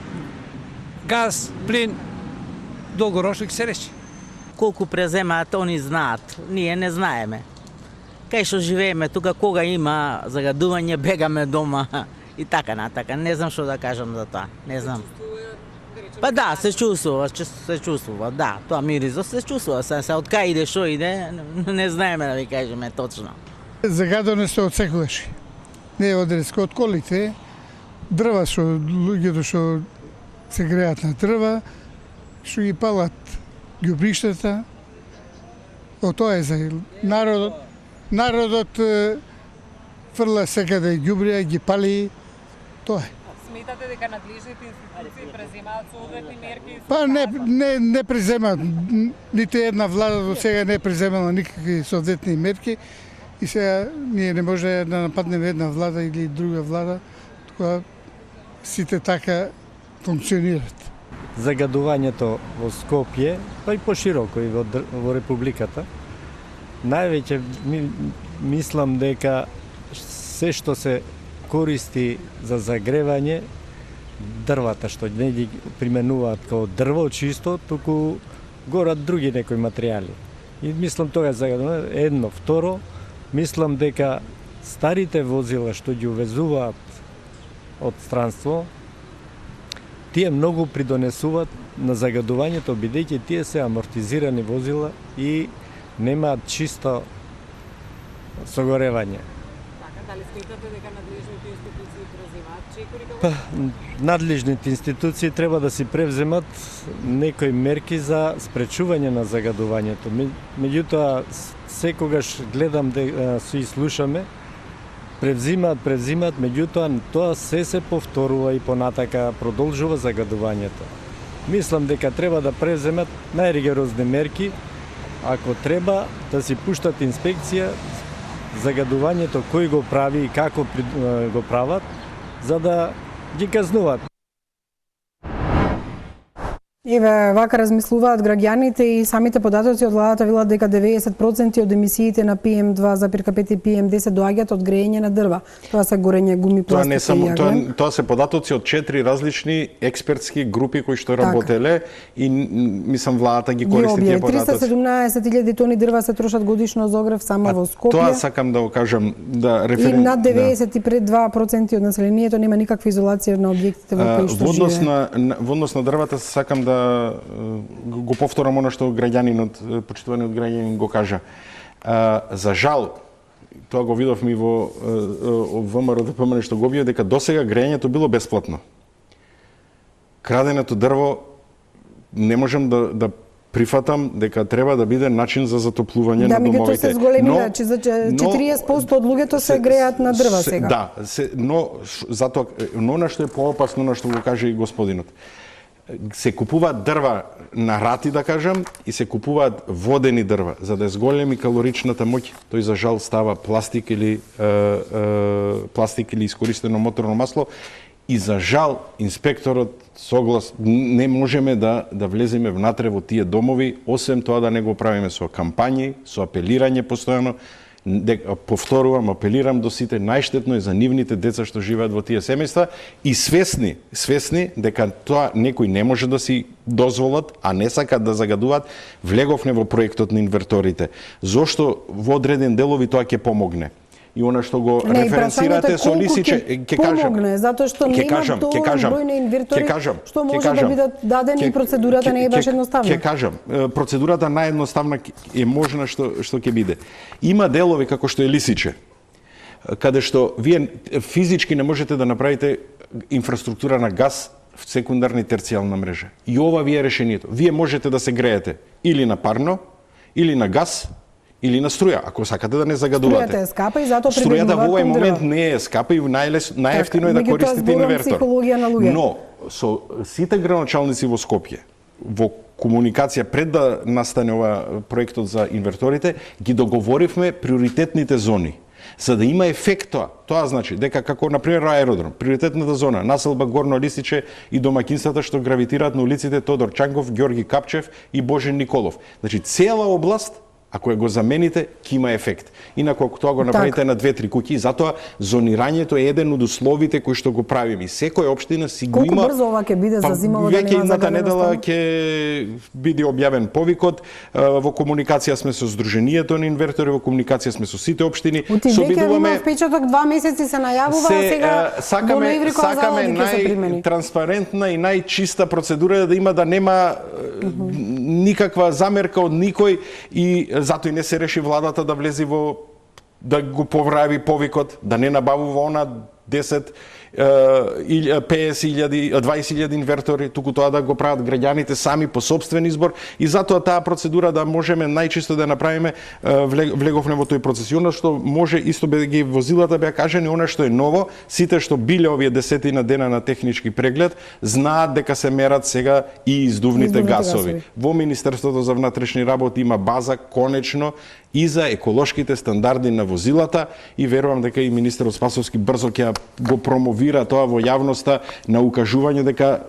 газ, плин, долгорочно ќе се реши. Колку преземаат, они знаат, ние не знаеме. Кај што живееме тука, кога има загадување, бегаме дома и така натака. Не знам што да кажам за тоа, не знам. Па да, се чувствува, да, тоа миризо се чувствува, се од кај иде, што иде, не знаеме да ви кажеме точно. Загадено се од секогаш. Не е одреска од колите, дрва што луѓето што се греат на дрва, што ги палат ѓубриштата, Тоа е за народот. Народот фрла секаде ѓубрија, ги пали. Тоа е. Сметате дека надлежните институции преземаат соодветни мерки? Па не преземаат. Ниту една влада до сега не преземала никакви соодветни мерки. И сега ние не може да нападнеме една влада или друга влада, кога сите така функционират. Загадувањето во Скопје, па и пошироко и во Републиката, највеќе мислам дека се што се користи за загревање, дрвата што не ги применуваат како дрво чисто, туку горат други некои материјали. И мислам тоа е загадување. Едно, второ, мислам дека старите возила што ги увезуваат од странство, тие многу придонесуваат на загадувањето, бидејќи тие се амортизирани возила и немаат чисто согоревање. Така, дали сметате дека надлежните институции преземаат чекори како? Па, надлежните институции треба да си превземат некои мерки за спречување на загадувањето. Меѓутоа, секогаш гледам да се слушаме, превзимаат, меѓутоа тоа се повторува и понатака продолжува загадувањето. Мислам дека треба да превземат најригорозни мерки, ако треба да си пуштат инспекција загадувањето кој го прави и како го прават, за да ги казнуваат. Еве, вака размислуваат граѓаните и самите податоци од владата велат дека 90% од емисиите на PM2,5 и PM10 доаѓаат од грејење на дрва. Тоа се горење гуми, Тоа не пластика и само јаглен. тоа се податоци од 4 различни експертски групи кои што работеле и мислам владата ги користи тие податоци. 317.000 тони дрва се трошат годишно за огрев само во Скопје. Тоа сакам да го кажам, да И реферирам. над 92% од населението нема никаква изолација на објектите во кои што Во однос живее. во однос на дрвата сакам да го повторам она што граѓанинот, почитуваниот граѓанин го кажа. За жал, тоа го видовме и во ВМРО ДПМН што го објави дека досега грејењето било бесплатно. Краденото дрво не можам да прифатам дека треба да биде начин за затоплување на домовите. Да, меѓутоа се зголемира, че за 40% од луѓето се греат на дрва сега. Да, но она што е поопасно, на што го каже и господинот. Се купуваат дрва на рати, да кажам, и се купуваат водени дрва, за да зголеми калоричната моќ. Тој за жал става пластик или искористено моторно масло. И за жал, инспекторот соглас не можеме да влеземе внатре во тие домови, освен тоа да не го правиме со кампањи, со апелирање постојано. Повторувам, апелирам до сите, најштетно е за нивните деца што живеат во тие семејства и свесни дека тоа некои не може да си дозволат, а не сакат да загадуваат, влеговме во проектот на инверторите. Зошто во одреден делови тоа ќе помогне? И она што го референцирате со Лисиче, ќе кажам. Помогне, затоа што нема доволен број на инвертори што може да бидат дадени и процедурата не е баш едноставна. Ќе кажам, процедурата наједноставна е можна што ќе биде. Има делови како што е Лисиче, каде што вие физички не можете да направите инфраструктура на газ в секундарна и терцијална мрежа. И ова ви е решението. Вие можете да се греете или на парно, или на газ, или на струја, ако сакате да не загадувате. Струјата е скапа и затоа Струјата во овој кон момент дрва. не е скапа и најевтино е да меѓутоа користите зборам инвертор. психологија на луѓе. Но со сите градоначалници во Скопје, во комуникација пред да настане ова проектот за инверторите, ги договоривме приоритетните зони. За да има ефект тоа. Тоа значи дека како на пример аеродром, приоритетната зона, населба Горно Лисиче и домаќинствата што гравитираат на улиците Тодор Чанков, Ѓорги Капчев и Божен Николов. Значи цела област, ако го замените, ќе има ефект. Инаку ако тоа го направите на 2-3 куќи, затоа зонирањето е еден од условите кои што го правиме. И секоја општина си го има. Колку брзо ова ќе биде за зимово да веќе нема едната загадено недела стан? ќе биде објавен повикот. Во комуникација сме со Сдруженијето на инвертори, во комуникација сме со сите општини. Ути веќе има впечаток 2 месеци се најавува, а сега до ноември кога сакаме ќе се примени. најтранспарентна и најчиста процедура да има, да нема никаква замерка од никој и затоа и не се реши владата да влезе во да го поврави повикот, да не набавува она 10 50.000, 20.000 инвертори, туку тоа да го прават граѓаните сами по собствен избор и затоа таа процедура да можеме најчисто да направиме, влеговме во тој процес. И она што може исто ги возилата беа кажани, она што е ново, сите што биле овие 10 дена на технички преглед, знаат дека се мерат сега и издувните гасови. Во Министерството за внатрешни работи има база конечно и за еколошките стандарди на возилата и верувам дека и министерот Спасовски брзо ќе го промовира тоа во јавноста на укажување дека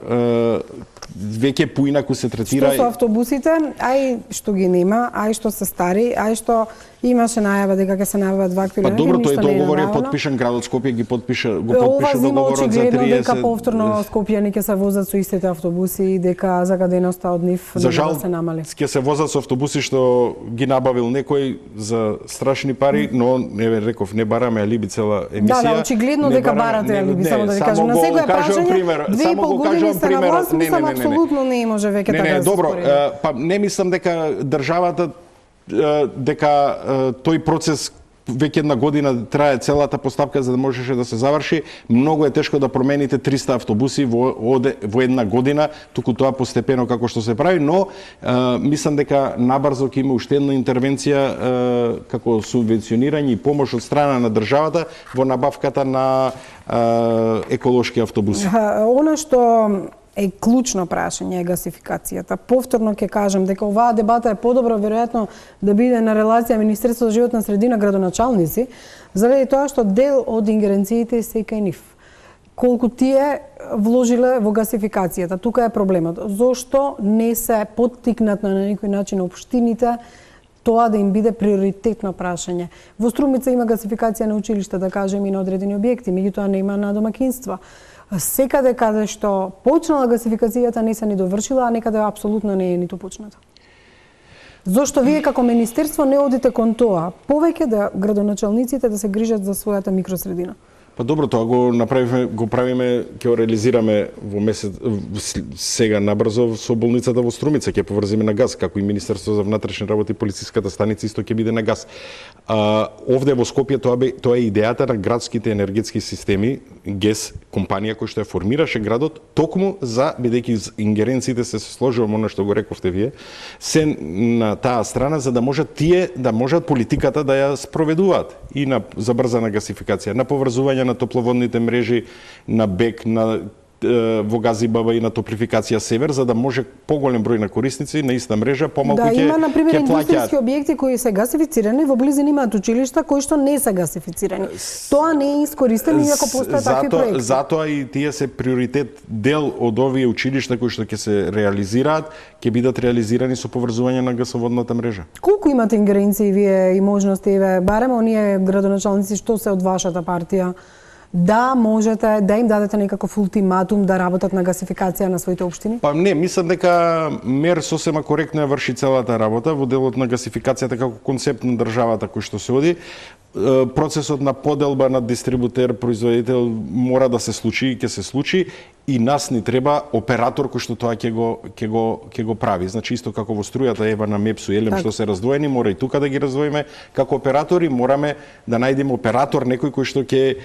веќе поинаку се третира. Што со автобусите, ај што ги нема, ај што се стари, ај што имаше најава дека ќе се најават вакви Па добро, тој договор е подпишан, градот Скопје го подпиша договорот за 30. Очигледно дека повторно Скопјани ќе се возат со истите автобуси и дека загаденоста од нив за нема жал, да се намали. ќе се возат со автобуси што ги набавил некој за страшни пари, но не реков не бараме алиби цела емисија. Да, очигледно дека барате алиби, само да ви кажам. На секој прашање, 2,5 години сте на власт, мислам апсолутно не може веќе така да се добро, спори. па не мислам дека државата дека тој процес веќе една година трае целата постапка за да можеше да се заврши. Многу е тешко да промените 300 автобуси во една година, туку тоа постепено како што се прави, но мислам дека набрзо ќе има уште една интервенција како субвенционирање и помош од страна на државата во набавката на еколошки автобуси. Она што е клучно прашање е гасификацијата. Повторно ќе кажам дека оваа дебата е подобро веројатно да биде на релација Министерство за животна средина градоначалници, заради тоа што дел од ингеренциите се кај нив. Колку тие вложиле во гасификацијата, тука е проблемот. Зошто не се поттикнат на некој начин општините тоа да им биде приоритетно прашање. Во Струмица има гасификација на училишта, да кажем, и на одредени објекти, меѓутоа нема на домакинства. Секаде каде што почнала гасификацијата не се ни довршила, а некаде апсолутно не е ниту почната. Зошто вие како министерство не одите кон тоа? Повеќе да градоначалниците да се грижат за својата микросредина. Па добро, тоа го направивме, го правиме, ќе го реализираме во месец сега набрзо со болницата во Струмица, ќе поврзиме на газ, како и Министерство за внатрешни работи и полициската станица исто ќе биде на газ. Овде во Скопје тоа е идејата на градските енергетски системи, ГЕС, компанија која што ја формираше градот, токму за, бидејќи ингеренциите се сложува она што го рековте вие, се на таа страна за да можат тие да можат политиката да ја спроведуваат и на забрзана гасификација, на поврзување на топловодните мрежи, на БЕК, на во Газибаба и на Топлификација Север, за да може поголем број на корисници на иста мрежа помалку ќе плаќаат. Да, има на пример индустријски објекти кои се гасифицирани, во близина имаат училишта кои што не се гасифицирани. Тоа не е искористено иако постојат такви проекти. Затоа и тие се приоритет дел од овие училишта кои што ќе се реализираат, ќе бидат реализирани со поврзување на гасоводната мрежа. Колку имате ингеренции вие и можности, еве, барем оние градоначалници што се од вашата партија, да можете да им дадете некаков ултиматум да работат на гасификација на своите општини? Па не, мислам дека МЕР сосема коректно ја врши целата работа во делот на гасификацијата како концепт на државата кој што се оди. Процесот на поделба на дистрибутер, производител мора да се случи и ќе се случи и нас ни треба оператор кој што тоа ќе го прави. Значи исто како во струјата ева на МЕПСУ и ЕЛЕМ што се раздвоени, мора и тука да ги раздвоиме како оператори, мораме да најдеме оператор некој кој што ќе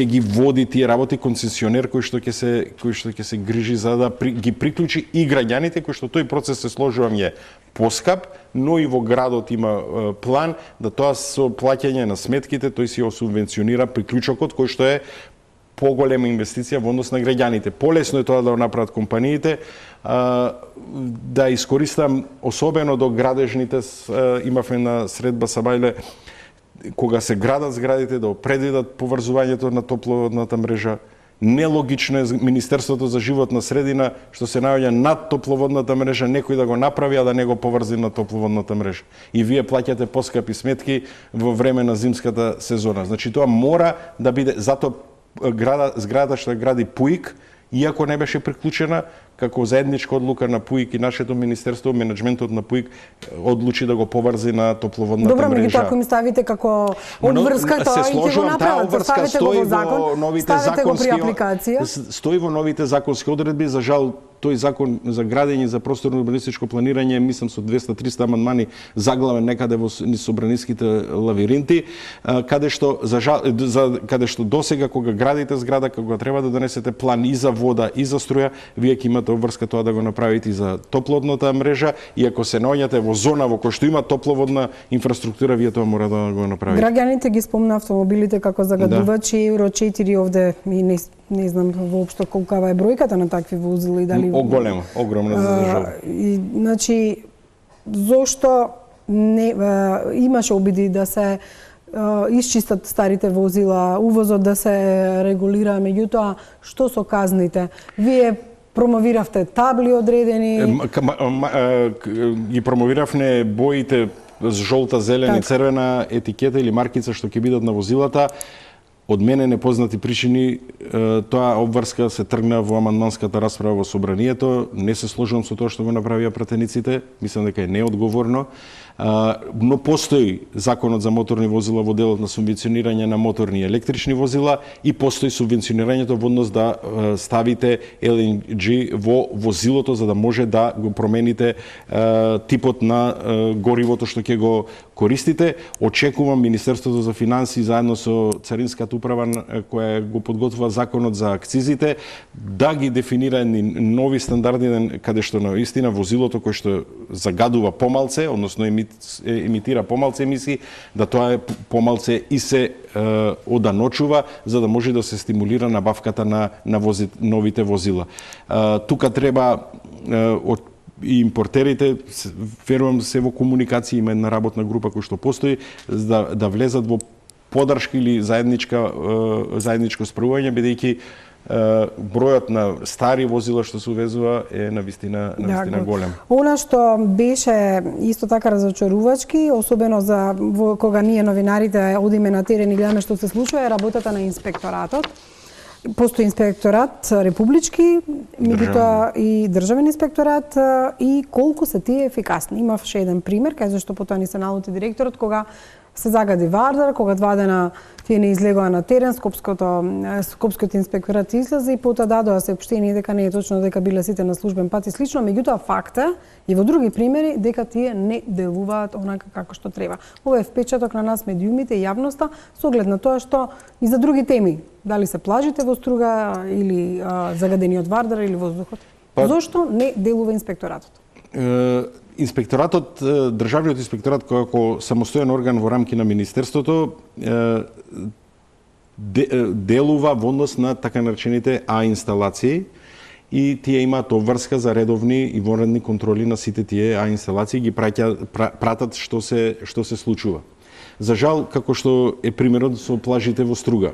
ги води тие работи, концесионер кој што ќе се грижи за да ги приклучи и граѓаните кои што тој процес се сложува е поскап, но и во градот има план да тоа со плаќање на сметките тој си осубвенционира приклучокот кој што е поголема инвестиција во однос на граѓаните. Полесно е тоа да го направат компаниите, да искористам особено до градежните, имавме на средба Сабајле кога се градат зградите да предвидат поврзувањето на топловодната мрежа. Нелогично е Министерството за животна средина што се наоѓа над топловодната мрежа некој да го направи, а да не го поврзи на топловодната мрежа. И вие плаќате поскапи сметки во време на зимската сезона. Значи тоа мора да биде, затоа зградата што гради ПУИК, иако не беше приклучена, како заедничка одлука на ПУИК и нашето министерство, менеджментот на ПУИК одлучи да го поврзи на топловодната Добро, мрежа. меѓутоа ако ми ставите како обврска тоа и ќе го направат, ставите го во закон, ставите го при апликација. Стои во новите законски одредби, за жал тој закон за градење за просторно урбанистичко планирање, мислам со 200-300 амандмани заглавен некаде во низ собраниските лавиринти, каде што каде што досега кога градите зграда, кога треба да донесете план и за вода и за струја, вие ќе имате обврска тоа да го направите и за топловодната мрежа, и ако се наоѓате во зона во која што има топловодна инфраструктура, вие тоа мора да го направите. Граѓаните ги спомна автомобилите како загадувачи, Евро 4 овде и не знам воопшто колкава е бројката на такви возила и дали Голема, огромна за држава. И значи зошто не имаше обиди да се исчистат старите возила, увозот да се регулира, меѓутоа што со казните? Вие промовиравте табли одредени, Ги промовиравме боите жолта, зелена и црвена етикета или маркица што ќе бидат на возилата. Од мене непознати причини тоа обврска се тргна во амандманската расправа во собранието. Не се сложувам со тоа што го направија пратениците, мислам дека е неодговорно. Но постои законот за моторни возила во делот на субвенционирање на моторни и електрични возила и постои субвенционирањето во однос да ставите LNG во возилото за да може да го промените типот на горивото што ќе го користите. Очекувам Министерството за финансии заедно со Царинската управа која го подготвува законот за акцизите да ги дефинира нови стандарди каде што наистина возилото кое што загадува помалце, односно емитира помалце емисии, да тоа е помалце и се оданочува за да може да се стимулира набавката на новите возила. Тука треба и импортерите, верувам се во комуникација, има една работна група која што постои да влезат во подршка или заедничко справување, бидејќи бројот на стари возила што се увезува е навистина голем. Она што беше исто така разочарувачки, особено за кога ние новинарите одиме на терен и гледаме што се случува, е работата на инспекторатот. Постои инспекторат републички, меѓутоа и државен инспекторат, и колку се тие ефикасни. Имавше еден пример, кај зашто потоа ни се налути директорот, кога се загади Вардар, кога 2 дена тие не излегоа на терен, Скопскиот инспекторат излезе и потоа дадоа соопштение дека не е точно дека биле сите на службен пат и слично, меѓутоа факта и во други примери дека тие не делуваат онака како што треба. Ова е впечаток на нас медиумите и јавноста со оглед на тоа што и за други теми, дали се плажите во Струга или загадениот Вардар или воздухот. Зошто не делува инспекторатот? Инспекторатот, државниот инспекторат како самостоен орган во рамки на министерството делува во однос на така наречените А инсталации и тие имаат обврска за редовни и вонредни контроли на сите тие А инсталации, ги пратат што се случува. За жал, како што е примерот со плажите во Струга.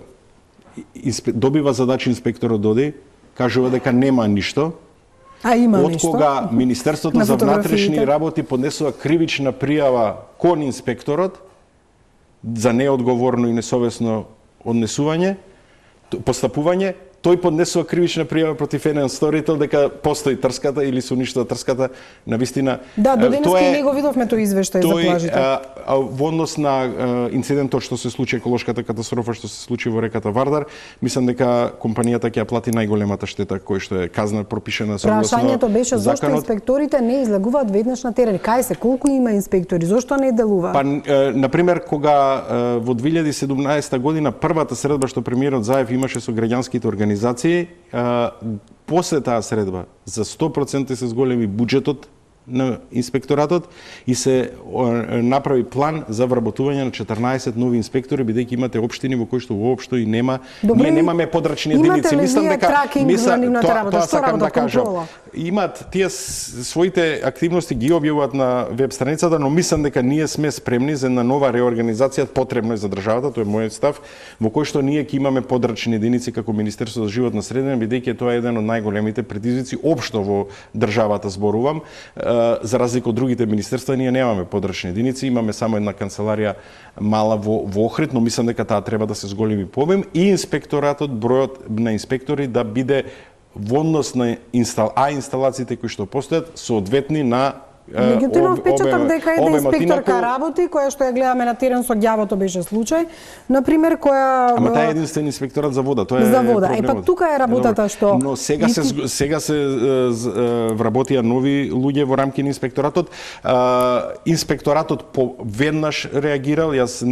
Добива задача инспекторот доди, кажува дека нема ништо. А има од нешто. кога Министерството за внатрешни работи поднесува кривична пријава кон инспекторот за неодговорно и несовесно постапување, тој поднесува кривична пријава против еден сторител дека постои трската или се уништува трската, навистина. Да, до денеска и него видовме тој извештај за плажите. Во однос на инцидентот што се случи, еколошката катастрофа што се случи во реката Вардар, мислам дека компанијата ќе ја плати најголемата штета која што е казна пропишена согласно законот. Прашањето беше зошто инспекторите не излегуваат веднаш на терен. Кај се, колку има инспектори, зошто не делуваат? Па, например, кога во 2017 година првата средба што премиерот Заев имаше со граѓанските организации, после таа средба за 100% се зголеми буџетот на инспекторатот и се направи план за вработување на 14 нови инспектори, бидејќи имате општини во кои што воопшто и нема, ние немаме подрачни единици. Мислам дека тоа сакам да кажам. Имаат тие своите активности ги објавуваат на веб страницата, но мислам дека ние сме спремни за една нова реорганизација, потребно е за државата, тоа е мојот став, во кој што ние ќе имаме подрачни единици како Министерство за животна средина, бидејќи тоа е еден од најголемите предизвици општо во државата, зборувам. За разлика од другите министерства, ние немаме подрачни единици, имаме само една канцеларија мала во Охрид, но мислам дека таа треба да се зголеми повем и инспекторатот, бројот на инспектори да биде во однос на инсталациите кои што постојат соодветни на Меѓутоа имам впечаток дека една инспекторка инаку... работи, која што ја гледаме на терен со ѓавото беше случај, например, која... Ама таа е единствен инспекторат за вода, тоа е за вода. проблемот. Пак тука е работата што... Но сега се вработија нови луѓе во рамки на инспекторатот. Инспекторатот веднаш реагирал, јас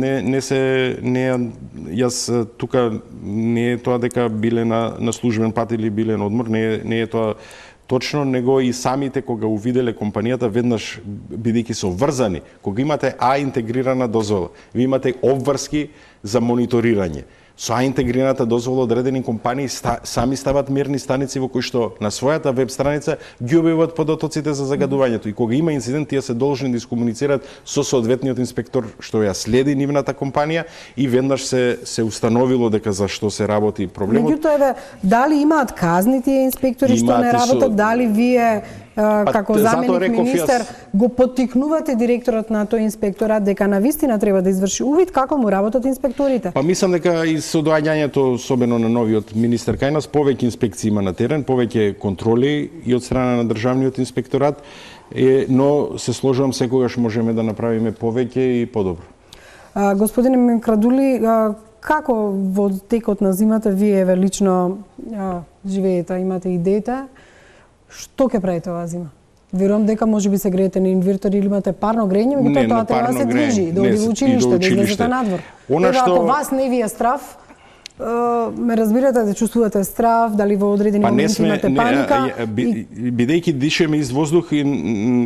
тука не е тоа дека биле на службен пат или биле на одмор, не е тоа точно, него и самите кога увиделе компанијата веднаш бидејќи се обврзани, кога имате интегрирана дозвола, ви имате обврски за мониторирање. Со интегрираната дозвола одредени компании сами стават мерни станици во кои што на својата веб страница ги објавуваат податоците за загадувањето и кога има инцидент тие се должни да искомуницираат со соодветниот инспектор што ја следи нивната компанија и веднаш се установило дека за што се работи проблемот. Меѓутоа, дали имаат казни тие инспектори што не работат, дали вие како заменик министер го поттикнувате директорот на тој инспекторат дека навистина треба да изврши увид како му работат инспекторите? Па мислам дека и со доаѓањето особено на новиот министер кај нас повеќе инспекции има на терен, повеќе контроли и од страна на државниот инспекторат, но се сложувам секогаш можеме да направиме повеќе и подобро. Господине Микрадули, како во текот на зимата вие лично живеете, имате идеите? Што ќе правите оваа зима? Верувам дека можеби се греете на инвертори или имате парно грење, меѓутоа тоа треба да се движи, да оди во училиште, да излезете надвор. Ако вас не ви е страв, ме разбирате да чувствувате страв, дали во одредени моменти имате паника? Бидејќи дишеме из воздух и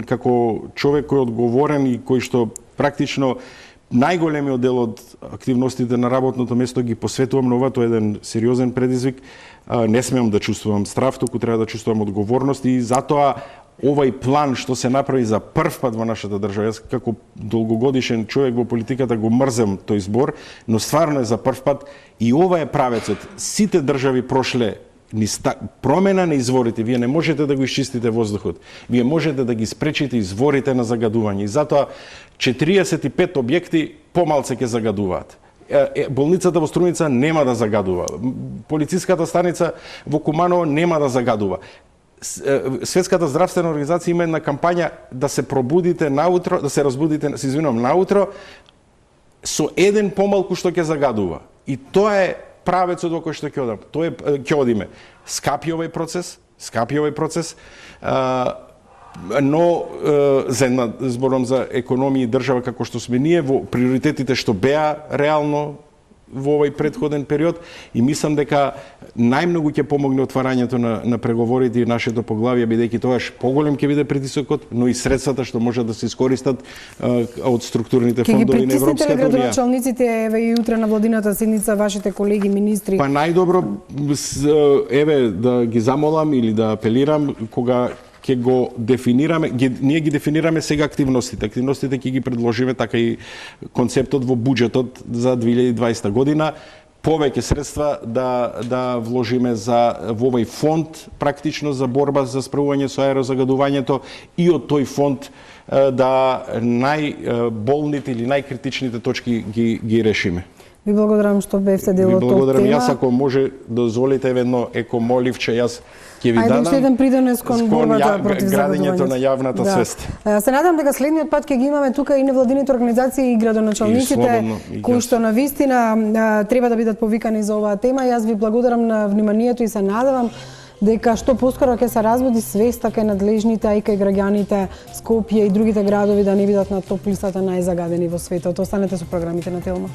како човек кој е одговорен и кој што практично најголемиот дел од активностите на работното место ги посветувам на ова, тоа е еден сериозен предизвик. Не смеам да чувствувам страв, туку треба да чувствувам одговорност и затоа овај план што се направи за прв пат во нашата држава, јас како долгогодишен човек во политиката го мрзам тој збор, но стварно е за прв пат и ова е правецот. Сите држави прошле промена на изворите, вие не можете да го исчистите воздухот. Вие можете да ги спречите изворите на загадување. И затоа 45 објекти помалце ќе загадуваат. Болницата во Струница нема да загадува. Полициската станица во Куманово нема да загадува. Светската здравствена организација има една кампања да се пробудите наутро, да се разбудите, се извинувам, наутро со еден помалку што ќе загадува. И тоа е правецот во кој што ќе одиме. Скапи овај процес, но за една, зборам за економија и држава како што сме ние, во приоритетите што беа реално во овај претходен период и мислам дека најмногу ќе помогне отварањето на преговорите и нашето поглавје, бидејќи тогаш поголем ќе биде притисокот, но и средствата што можат да се искористат од структурните фондови на Европската унија. Градоначалниците, еве и утре на владината седница вашите колеги министри. Па најдобро еве да ги замолам или да апелирам кога ќе го дефинираме, ние ги дефинираме сега активностите. Активностите ќе ги предложиме така и концептот во буџетот за 2020 година. Повеќе средства да вложиме во овој фонд практично за борба за справување со аерозагадувањето и од тој фонд да најболните или најкритичните точки ги решиме. Ви благодарам што бевте дел од таа тема. Ви благодарам, јас ако може дозволите едно екомоливче, јас ќе ви дадам. Ајде еден придонес кон борбата против градењето на јавната свест. Се надам дека следниот пат ќе ги имаме тука и невладините организации и градоначалниците кои што навистина треба да бидат повикани за оваа тема. Јас ви благодарам на вниманието и се надевам дека што поскоро ќе се разбуди свеста кај надлежните, а и кај граѓаните Скопје и другите градови да не бидат на топ листата најзагадени во светот. Останете со програмите на Телма.